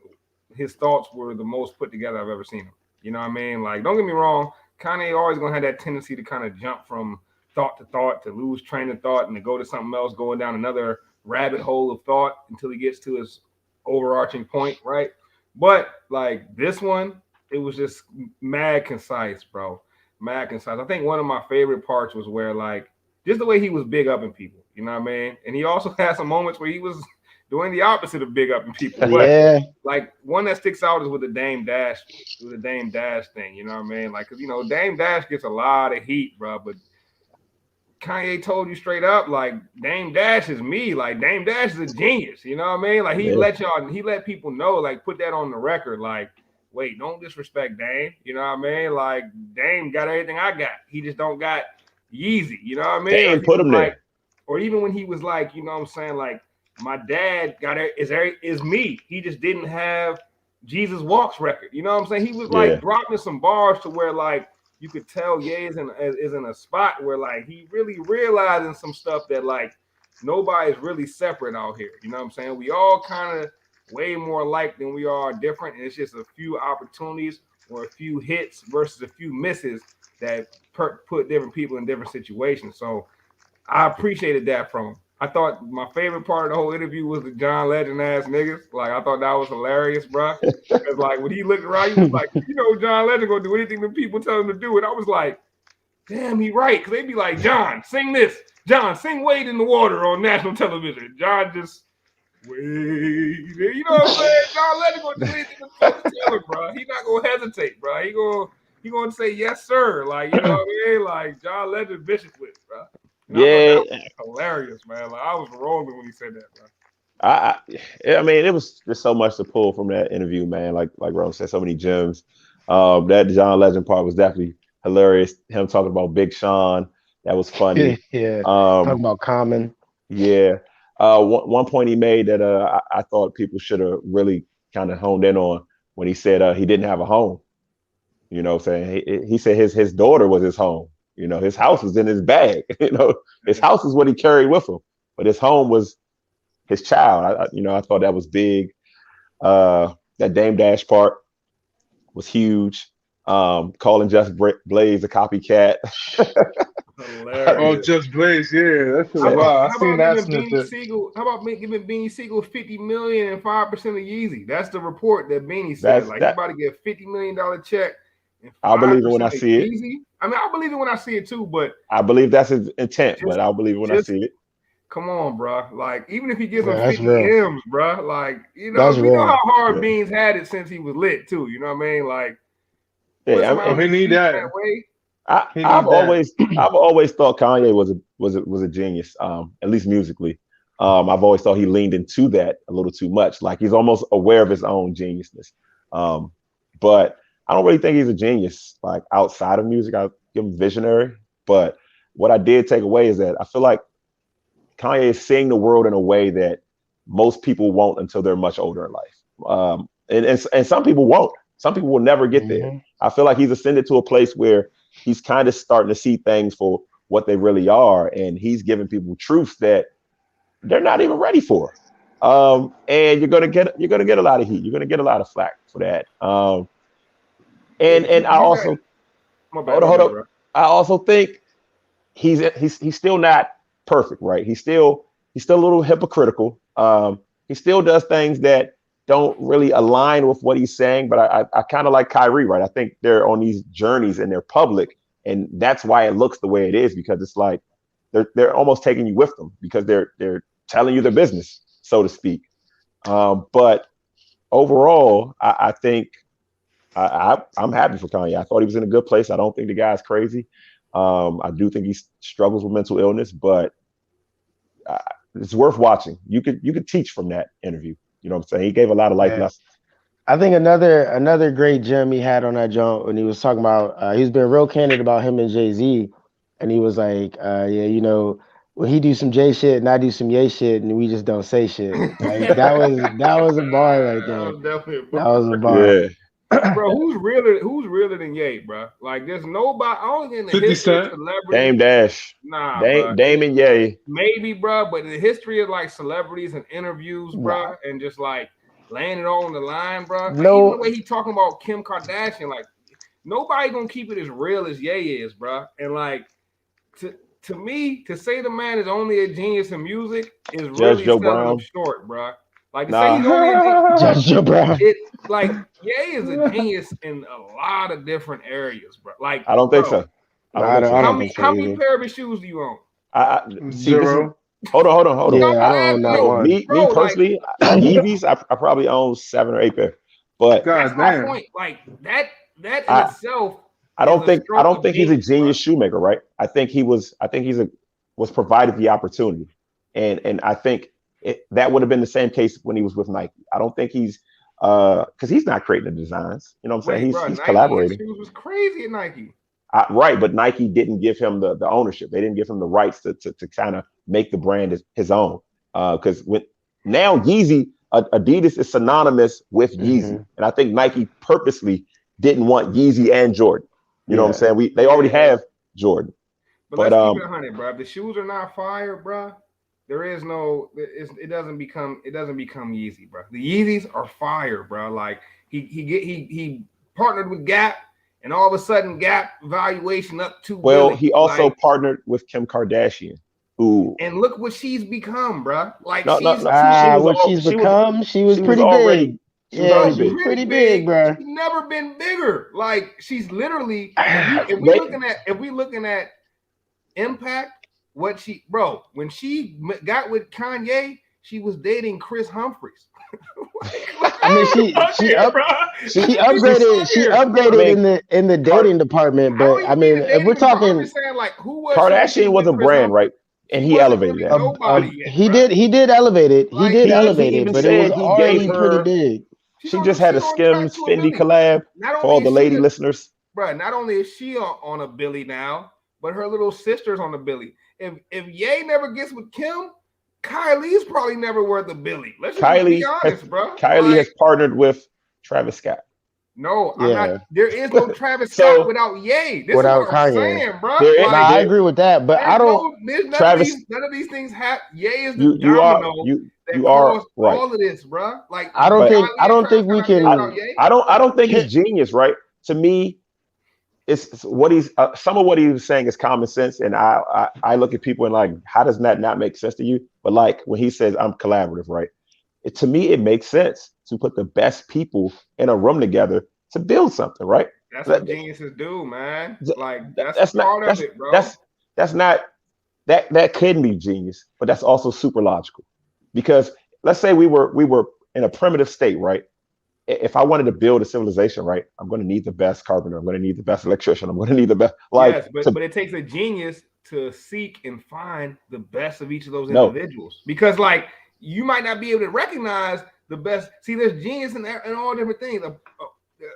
his thoughts were the most put together I've ever seen him. You know what I mean? Like, don't get me wrong, Kanye always gonna have that tendency to kind of jump from thought to thought, to lose train of thought, and to go to something else, going down another rabbit hole of thought until he gets to his overarching point, right? But like this one, it was just mad concise, bro. Mad concise. I think one of my favorite parts was where like just the way he was big up in people, you know what I mean? And he also had some moments where he was doing the opposite of big up in people. But Yeah. like one that sticks out is with the Dame Dash thing, you know what I mean? Like, cause you know, Dame Dash gets a lot of heat, bro. But Kanye told you straight up, like Dame Dash is me. Like Dame Dash is a genius. You know what I mean? Like Yeah. he let people know, like put that on the record. Like, wait, don't disrespect Dame. You know what I mean? Like Dame got everything I got. He just don't got Yeezy. You know what I mean? Or Dame he put was him like, there. or even when he was like, you know what I'm saying? Like my dad got it is me. He just didn't have Jesus Walks record. You know what I'm saying? He was like Yeah. dropping some bars to where like you could tell Ye is in a spot where like he really realizing some stuff that like nobody's really separate out here. You know what I'm saying? We all kind of way more alike than we are different, and it's just a few opportunities or a few hits versus a few misses that put different people in different situations. So I appreciated that from him. I thought my favorite part of the whole interview was the John Legend ass niggas. Like I thought that was hilarious, bro. Because like when he looked around, he was like, you know, John Legend gonna do anything that people tell him to do, and I was like, damn, he right. Because they'd be like, John, sing this. John, sing Wade in the Water on national television. John just Wade. You know what I'm saying? John Legend gonna do anything to tell him, bro. He not gonna hesitate, bro. He gonna say yes, sir. Like you know what I mean? Like John Legend vicious with it, bro. And I thought that Yeah. was hilarious, man. Like I was rolling when he said that, bro. I, I mean, it was just so much to pull from that interview, man. Like Rose said, so many gems. That John Legend part was definitely hilarious. Him talking about Big Sean, that was funny. Yeah. Talking Um, about Common. yeah. One point he made that I thought people should have really kind of honed in on when he said he didn't have a home. You know, what I'm saying he said his daughter was his home. You know, his house was in his bag. You know, his house is what he carried with him, but his home was his child. I thought that was big. That Dame Dash part was huge. Calling Just Blaze a copycat. Oh, Hilarious. Just Blaze, yeah, that shit How was Yeah. about wild. I how seen about that giving Beanie snippet. Siegel? How about giving Beanie Siegel 50 million and 5% of Yeezy? That's the report that Beanie said. That's Like he that. about to get $50 million check and I'll five believe it when I percent of see it. Yeezy. I mean, I believe it when I see it too, but I believe that's his intent, just but I'll believe it when I just see it. come on, bro. Like even if he gives him Yeah, that's 50 real. M's, bro. Like That's we know how real. hard Yeah, Beans had it since he was lit too. You know what I mean? Like put yeah. somebody Oh, on he his need feet that. that way. He I've need that. always thought Kanye was a genius, at least musically. I've always thought he leaned into that a little too much. Like he's almost aware of his own geniusness. Um, but I don't really think he's a genius like outside of music. I give him visionary. But what I did take away is that I feel like Kanye is seeing the world in a way that most people won't until they're much older in life. And some people won't. Some people will never get there. Hmm. I feel like he's ascended to a place where he's kind of starting to see things for what they really are, and he's giving people truths that they're not even ready for. And you're gonna get a lot of heat. You're gonna get a lot of flack for that. Yeah, And I you got also Hold up. I also think he's still not perfect, right? He's still a little hypocritical. He still does things that don't really align with what he's saying. But I kind of like Kyrie, right? I think they're on these journeys and they're public, and that's why it looks the way it is, because it's like they're almost taking you with them because they're telling you their business, so to speak. But overall, I think I'm happy for Kanye. I thought he was in a good place. I don't think the guy's crazy. I do think he struggles with mental illness, but it's worth watching. You could teach from that interview. You know what I'm saying? He gave a lot of life lessons. I think another great gem he had on that joint when he was talking about he's been real candid about him and Jay-Z, and he was like, when he do some Jay shit and I do some Ye shit and we just don't say shit. Like that was a bar right there. That was a bar. Yeah. Bro, who's realer than Ye, bro? Like, there's nobody. Only in the 50 history of Cent? celebrities. Dame Dash. Nah, Dame and Ye. Maybe, bro, but in the history of like celebrities and interviews, bro, and just like laying it all on the line, bro. Like, even the way he talking about Kim Kardashian, like nobody gonna keep it as real as Ye is, bro. And like to me, to say the man is only a genius in music is really selling him short, bro. Like to say he's only a Judge Joe Brown. Like Ye is a genius in a lot of different areas, bro. Like I don't think so. How many pair of shoes do you own? Zero. Hold on. Yeah, I don't own that one. Me personally, Yeezys, I probably own 7 or 8 pair. But that's my point. Like that in itself. I don't think he's a genius shoemaker, right? I think was provided the opportunity, and I think that would have been the same case when he was with Nike. I don't think he's because he's not creating the designs. You know what I'm saying? He's collaborating. Shoes was crazy at Nike. Right, but Nike didn't give him the ownership. They didn't give him the rights to kind of make the brand his own. Because now Yeezy, Adidas is synonymous with Yeezy, and I think Nike purposely didn't want Yeezy and Jordan. You know what I'm saying? They already have Jordan. But let's keep it 100, bro. If the shoes are not fire, bro, there is no. It doesn't become Yeezy, bro. The Yeezys are fire, bro. Like he partnered with Gap. And all of a sudden, Gap valuation up $2 billion. Well, he also partnered with Kim Kardashian, and look what she's become, bro. Like she was pretty big. Yeah, she was pretty big, bro. She's never been bigger. Like she's literally. If we looking at impact, when she got with Kanye, she was dating Chris Humphries. I mean, she upgraded in the dating department, but I mean, if we're talking, Kardashian was a brand, right? And he elevated that. He did elevate it. He did elevate it, but it was already pretty big. She just had a Skims Fendi collab for all the lady listeners. Bro, not only is she on a Billy now, but her little sister's on a Billy. If Ye never gets with Kim, Kylie's probably never worth a Billy. Let's just be honest, bro. Kylie has partnered with Travis Scott. No, I'm not. There is no Travis Scott without Ye. This without is what I'm Kanye. saying, bro. I agree with that, but I don't. None of these things have. Ye is the domino that caused all of this, bro. Like I don't think we can. I don't think he's genius, right? To me, it's what he's some of what he was saying is common sense, and I look at people and like, how does that not make sense to you? But like when he says I'm collaborative, right? To me, it makes sense to put the best people in a room together to build something, right? That's what geniuses do, man. Like that's part of it, bro. That's not that couldn't be genius, but that's also super logical. Because let's say we were in a primitive state, right? If I wanted to build a civilization, right, I'm going to need the best carpenter. I'm going to need the best electrician. I'm going to need the best. Yes, but it takes a genius to seek and find the best of each of those individuals. Because like you might not be able to recognize the best. See, there's genius in all different things. A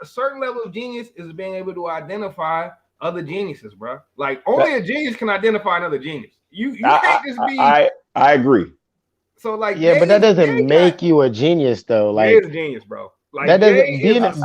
certain level of genius is being able to identify other geniuses, bro. Like only a genius can identify another genius. You can't just be. I agree. So like, but that doesn't make you a genius, though. Like, you're a genius, bro. Like, that doesn't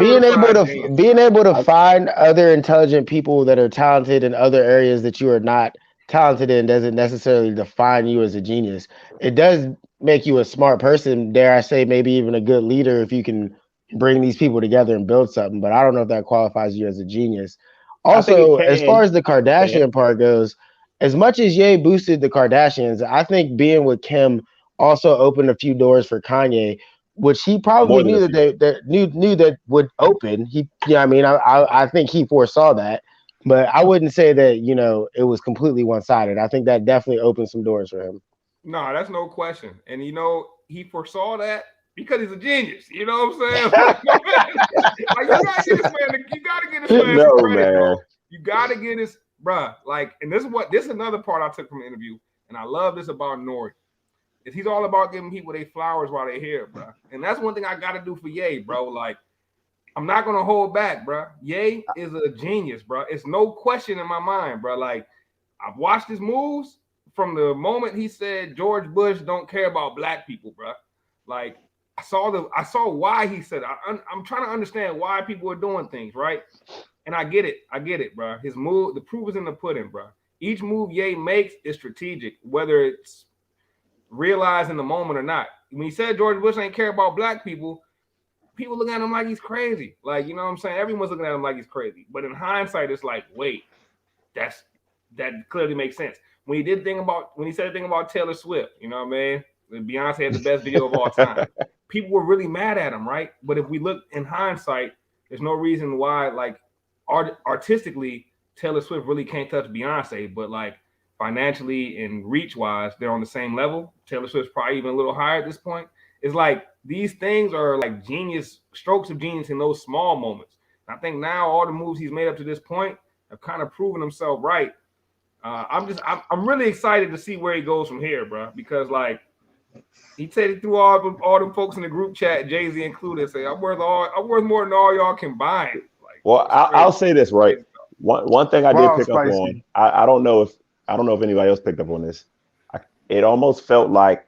being able to find other intelligent people that are talented in other areas that you are not talented in doesn't necessarily define you as a genius. It does make you a smart person. Dare I say, maybe even a good leader if you can bring these people together and build something. But I don't know if that qualifies you as a genius. I think it Also, as far as the can. Kardashian part goes, as much as Ye boosted the Kardashians, I think being with Kim also opened a few doors for Kanye, which he More probably than a knew that few. knew that would open. I mean, I think he foresaw that, but I wouldn't say that it was completely one sided. I think that definitely opened some doors for him. No, that's no question. And he foresaw that because he's a genius. You know what I'm saying? Like, my man, like you gotta get this man some No, credit, man. bro. You gotta get this, bruh. Like, and this is another part I took from the interview, and I love this about Nori. Is he's all about giving people their flowers while they're here, bro. And that's one thing I gotta do for Ye, bro. Like, I'm not gonna hold back, bro. Ye is a genius, bro. It's no question in my mind, bro. Like, I've watched his moves from the moment he said George Bush don't care about black people, bro. Like, I saw why he said it. I'm trying to understand why people are doing things, right? And I get it, bro. His move, the proof is in the pudding, bro. Each move Ye makes is strategic, whether it's realized in the moment or not. When he said George Bush ain't care about black people look at him like he's crazy. Like, you know what I'm saying? Everyone's looking at him like he's crazy. But in hindsight, it's like, wait, that clearly makes sense. When he said the thing about Taylor Swift, you know what I mean? Beyonce had the best video of all time. People were really mad at him, right? But if we look in hindsight, there's no reason why, like, artistically, Taylor Swift really can't touch Beyonce. But, like, financially and reach-wise, they're on the same level. Taylor Swift's probably even a little higher at this point. It's like these things are like strokes of genius in those small moments. And I think now all the moves he's made up to this point have kind of proven himself right. I'm really excited to see where he goes from here, bro. Because, like, he said he threw all them folks in the group chat, Jay-Z included, say I'm worth more than all y'all combined. Like, well, I'll say this, right? One thing I did pick up on. I don't know if anybody else picked up on this. It almost felt like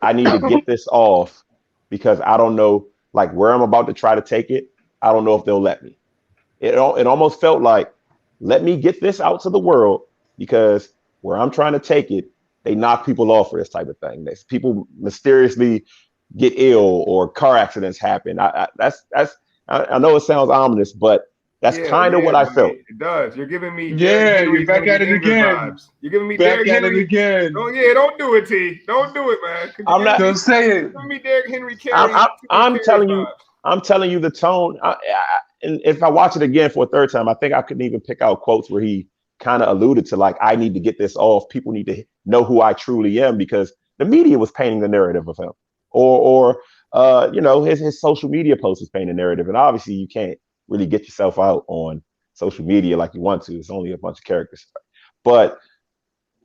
I need to get this off because I don't know, like, where I'm about to try to take it. I don't know if they'll let me. It almost felt like, let me get this out to the world because where I'm trying to take it, they knock people off for this type of thing. People mysteriously get ill or car accidents happen. I know it sounds ominous, but that's kind of what I felt. It does. You're giving me you're back at it again. Vibes. You're giving me back Derrick at Henry it again. Don't do it, T. Don't do it, man. I'm not. Don't say it. Give me Derrick Henry carry. I'm telling you the tone. And if I watch it again for a third time, I think I couldn't even pick out quotes where he kind of alluded to, like, I need to get this off. People need to know who I truly am because the media was painting the narrative of him, or his social media posts was painting the narrative, and obviously you can't really get yourself out on social media like you want to. It's only a bunch of characters, but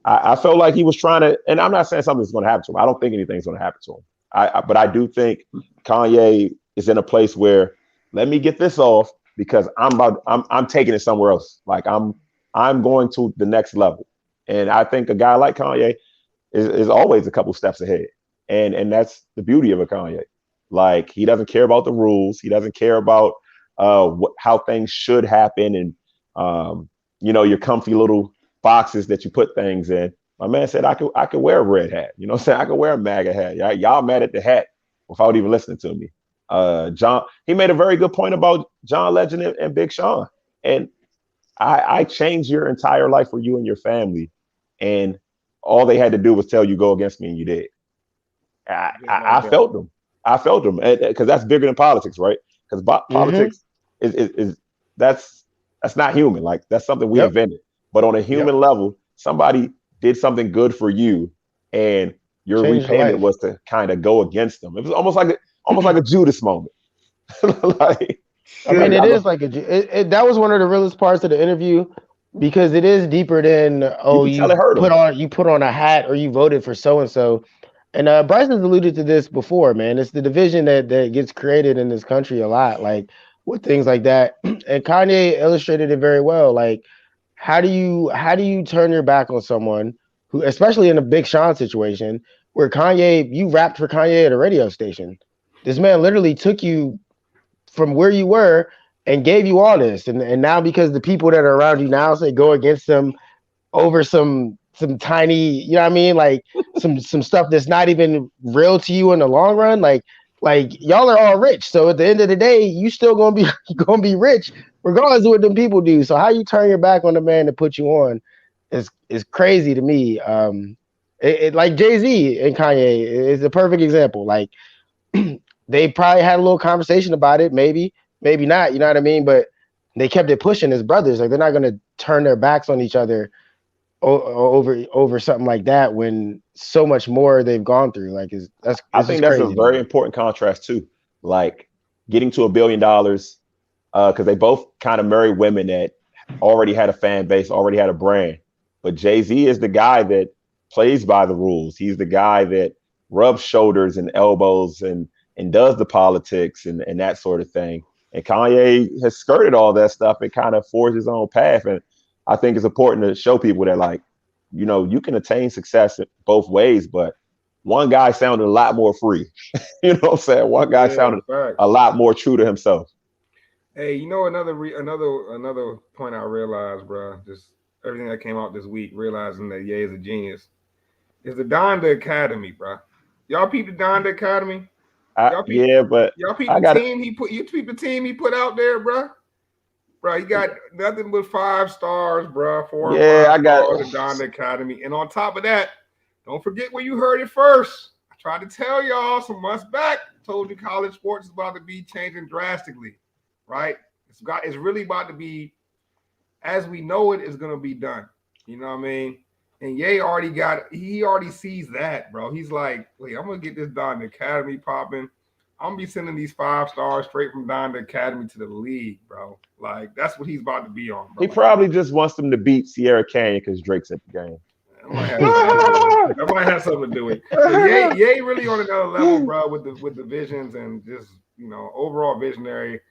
I felt like he was trying to, and I'm not saying something's going to happen to him. I don't think anything's going to happen to him. But I do think Kanye is in a place where let me get this off because I'm taking it somewhere else. Like I'm going to the next level. And I think a guy like Kanye is always a couple steps ahead. And that's the beauty of a Kanye. Like, he doesn't care about the rules. He doesn't care about how things should happen and your comfy little boxes that you put things in. My man said I could wear a red hat. You know what I'm saying? I could wear a MAGA hat. Y'all mad at the hat without even listening to me. He made a very good point about John Legend and Big Sean. And I changed your entire life for you and your family. And all they had to do was tell you go against me, and you did. I felt them. I felt them because that's bigger than politics, right? Because politics is that's not human. Like, that's something we invented. But on a human level, somebody did something good for you, and your repayment was to kind of go against them. It was almost like a Judas moment. It is like that was one of the realest parts of the interview, because it is deeper than you put on a hat or you voted for so and so. And Bryce has alluded to this before, man. It's the division that gets created in this country a lot, like with things like that. And Kanye illustrated it very well. Like, how do you turn your back on someone who, especially in a Big Sean situation, where you rapped for Kanye at a radio station. This man literally took you from where you were and gave you all this. And now, because the people that are around you now say go against them over some tiny, you know what I mean? Like some stuff that's not even real to you in the long run. Like, like y'all are all rich. So at the end of the day, you still gonna be rich regardless of what them people do. So how you turn your back on the man that put you on is crazy to me. Like Jay-Z and Kanye is a perfect example. Like they probably had a little conversation about it, maybe not. You know what I mean? But they kept it pushing as brothers. Like they're not gonna turn their backs on each other over something like that when so much more they've gone through. Like it's I just think that's a crazy to very me. important contrast too. Like getting to $1 billion, because they both kind of married women that already had a fan base, already had a brand. But Jay-Z is the guy that plays by the rules. He's the guy that rubs shoulders and elbows and does the politics and that sort of thing. And Kanye has skirted all that stuff and kind of forged his own path. And I think it's important to show people that, like, you can attain success both ways, but one guy sounded a lot more free. You know what I'm saying? One guy sounded a lot more true to himself. Hey, another point I realized, bro, just everything that came out this week, realizing that Ye is a genius, is the Donda Academy, bro. Y'all peep the Donda Academy? Yeah, but Y'all peep I the got team he put. You peep the team he put out there, bro. Bro, he got nothing but 5 stars, bro. 4 or yeah, 5 I got stars at Donda Academy, and on top of that, don't forget where you heard it first. I tried to tell y'all some months back. Told you college sports is about to be changing drastically, right? It's really about to be, as we know it, is going to be done. You know what I mean? And Ye he already sees that, bro. He's like, wait, I'm gonna get this Donda Academy popping. I'm gonna be sending these 5 stars straight from Donda Academy to the league, bro. Like that's what he's about to be on, bro. he Like, probably just wants them to beat Sierra Canyon because Drake's at the game. that might have something to do with it. That might have something to do with it. But Ye really on another level, bro, with the visions and just overall visionary.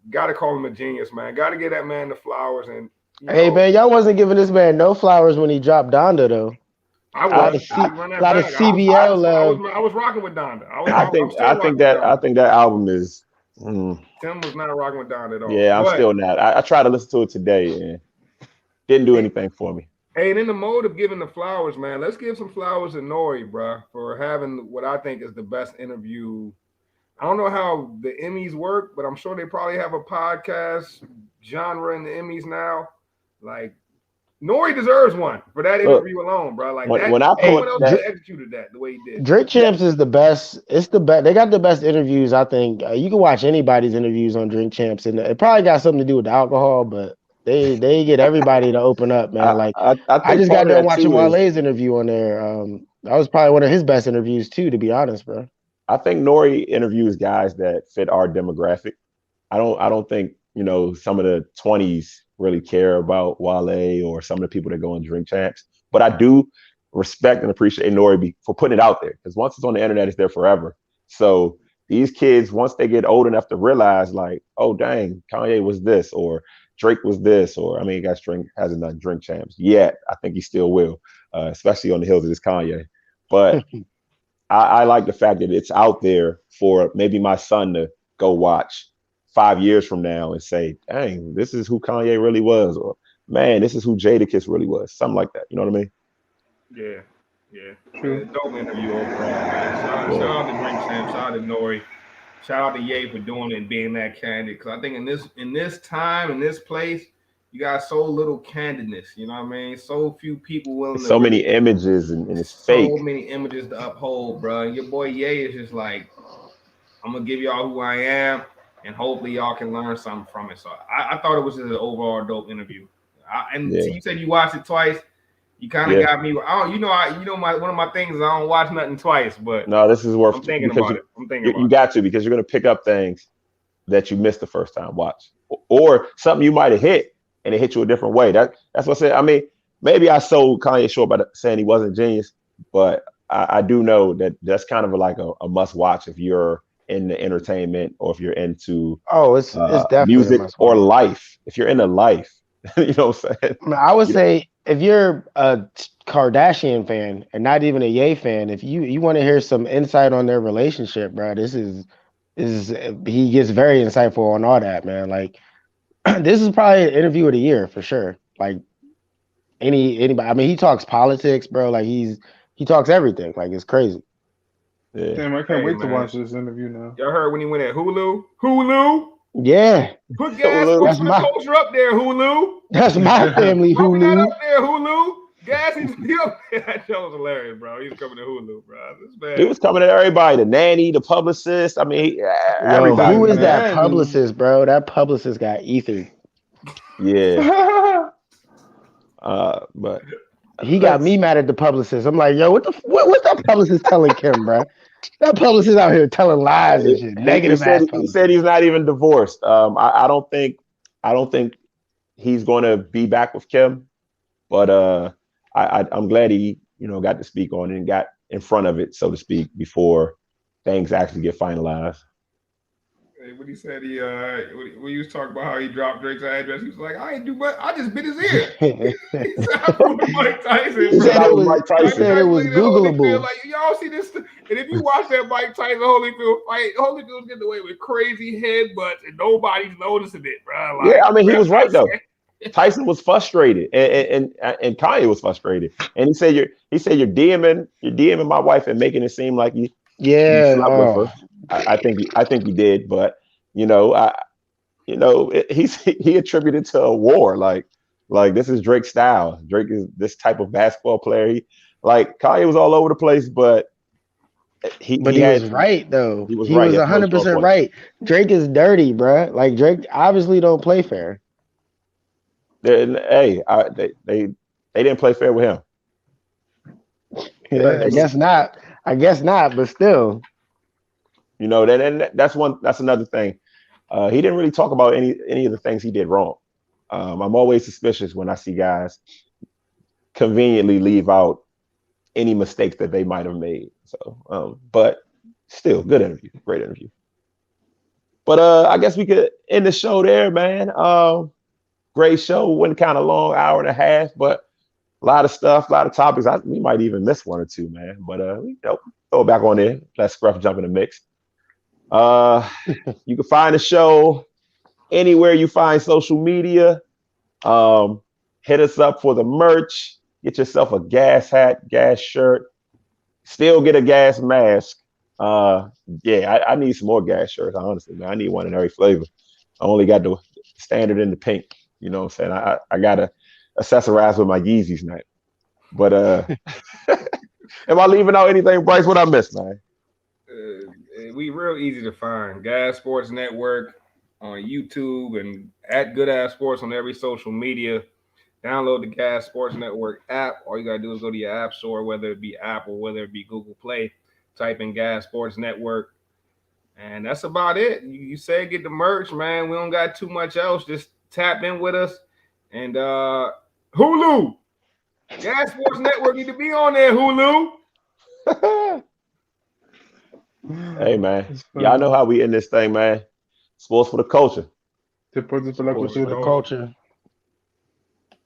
Got to call him a genius, man. Got to get that man the flowers. And Hey man, y'all wasn't giving this man no flowers when he dropped Donda though. I A lot was. of I run a that lot of back. CBL love. I was rocking with Donda. I'm I still think rocking with that I Donda. think that album is. Tim was not rocking with Donda at all. Yeah, I'm But still not. I tried to listen to it today and didn't do anything for me. hey, and in the mode of giving the flowers, man, let's give some flowers to Nori, bro, for having what I think is the best interview. I don't know how the Emmys work, but I'm sure they probably have a podcast genre in the Emmys now. Like Nori deserves one for that Look, interview alone, bro. Like that, when I no Hey, one put else could that, have executed that the way he did. Drink Champs is the best. It's the best. They got the best interviews, I think. You can watch anybody's interviews on Drink Champs, and it probably got something to do with the alcohol, but they get everybody to open up, man. Like I I think just got part of done that watching too is Wale's interview on there. That was probably one of his best interviews too, to be honest, bro. I think Nori interviews guys that fit our demographic. I don't think some of the 20s really care about Wale or some of the people that go on Drink Champs, but I do respect and appreciate Nori for putting it out there because once it's on the internet, it's there forever. So these kids, once they get old enough to realize, like, oh dang, Kanye was this or Drake was this, or I mean, I guess Drake hasn't done Drink Champs yet. I think he still will, especially on the heels of this Kanye. But I like the fact that it's out there for maybe my son to go watch 5 years from now and say, dang, this is who Kanye really was, or man, this is who Jadakiss really was. Something like that. You know what I mean? Yeah, yeah. True. Dope interview overall, man. Shout out to Drink Champ, shout out to Nori, shout out to Ye for doing it and being that candid. Because I think in this time, in this place, you got so little candidness. You know what I mean? So few people willing It's to so many really images and it's so fake. many images to uphold, bro. And your boy Ye is just like, I'm gonna give y'all who I am, and hopefully y'all can learn something from it. So I thought it was just an overall dope interview. And Yeah. so you said you watched it twice. You kind of Yeah. got me. My one of my things is I don't watch nothing twice, but No, this is worth I'm thinking because about it. I'm thinking about you got to because you're gonna pick up things that you missed the first time watch. Or something you might have hit and it hit you a different way. That's what I said. I mean, maybe I sold Kanye short by saying he wasn't a genius, but I do know that that's kind of like a must watch if you're in the entertainment or if you're into Oh, it's definitely a music must or watch. life. If you're into life, you know what I'm saying? I mean, I would You know, say if you're a Kardashian fan and not even a Ye fan, if you want to hear some insight on their relationship, bro, this is he gets very insightful on all that, man. Like this is probably an interview of the year for sure. Like anybody, I mean, he talks politics, bro. Like he talks everything. Like it's crazy. Yeah. Damn, I can't wait to watch this interview now. Y'all heard when he went at Hulu? Hulu? Yeah, Put Gas Sports for the my- Culture up there, Hulu. that's my family. Why we not Hulu. up there, Hulu? Gas needs to be up there. That show was hilarious, bro. He's coming to Hulu, bro. This bad. He was coming to everybody, the nanny, the publicist. I mean, Yo, everybody. who is that Man. publicist, bro? That publicist got ethered. Yeah. But He got me mad at the publicist. I'm like, yo, what's that publicist telling Kim, bro? That publicist out here telling lies and shit. Negative ass. He said he's not even divorced. I don't think he's going to be back with Kim, but I'm glad he got to speak on it and got in front of it, so to speak, before things actually get finalized. When he said when he was talking about how he dropped Drake's address, he was like, I ain't do much. I just bit his ear. He said, I proved Mike Tyson. He said it was, Mike Tyson. he said it was Googleable. Like, y'all see this? And if you watch that Mike Tyson Holyfield fight, Holyfield's getting away with crazy headbutts and nobody's noticing it, bro. Like, yeah, I mean, he was right though. Tyson was frustrated, and Kanye was frustrated, and he said you're DMing my wife and making it seem like you slept with her. I think he did, but he attributed to a war, like this is Drake's style. Drake is this type of basketball player. Kanye was all over the place, but he was right though. He was 100% right. Drake is dirty, bro. Like Drake obviously don't play fair. They didn't play fair with him. Yeah, I guess not, but still. That's another thing. He didn't really talk about any of the things he did wrong. I'm always suspicious when I see guys conveniently leave out any mistakes that they might have made. So, but still, good interview, great interview. But I guess we could end the show there, man. Great show, went kind of long, hour and a half, but a lot of stuff, a lot of topics. We might even miss one or two, man. But throw it back on there. Let Scruff jump in the mix. You can find the show anywhere you find social media. Hit us up for the merch. Get yourself a gas hat, gas shirt. Still get a gas mask. I need some more gas shirts, honestly, man. I need one in every flavor. I only got the standard in the pink. You know what I'm saying? I gotta accessorize with my Yeezys now. But am I leaving out anything, Bryce? What I missed, man? We real easy to find. Gas Sports Network on YouTube and at Good Ass Sports on every social media. Download the Gas Sports Network app. All you gotta do is go to your app store, whether it be Apple, whether it be Google Play. Type in Gas Sports Network, and that's about it. You say get the merch, man. We don't got too much else. Just tap in with us. And Hulu, Gas Sports Network need to be on there. Hulu. Hey man, y'all know how we end this thing, man. Sports for the culture. For the culture.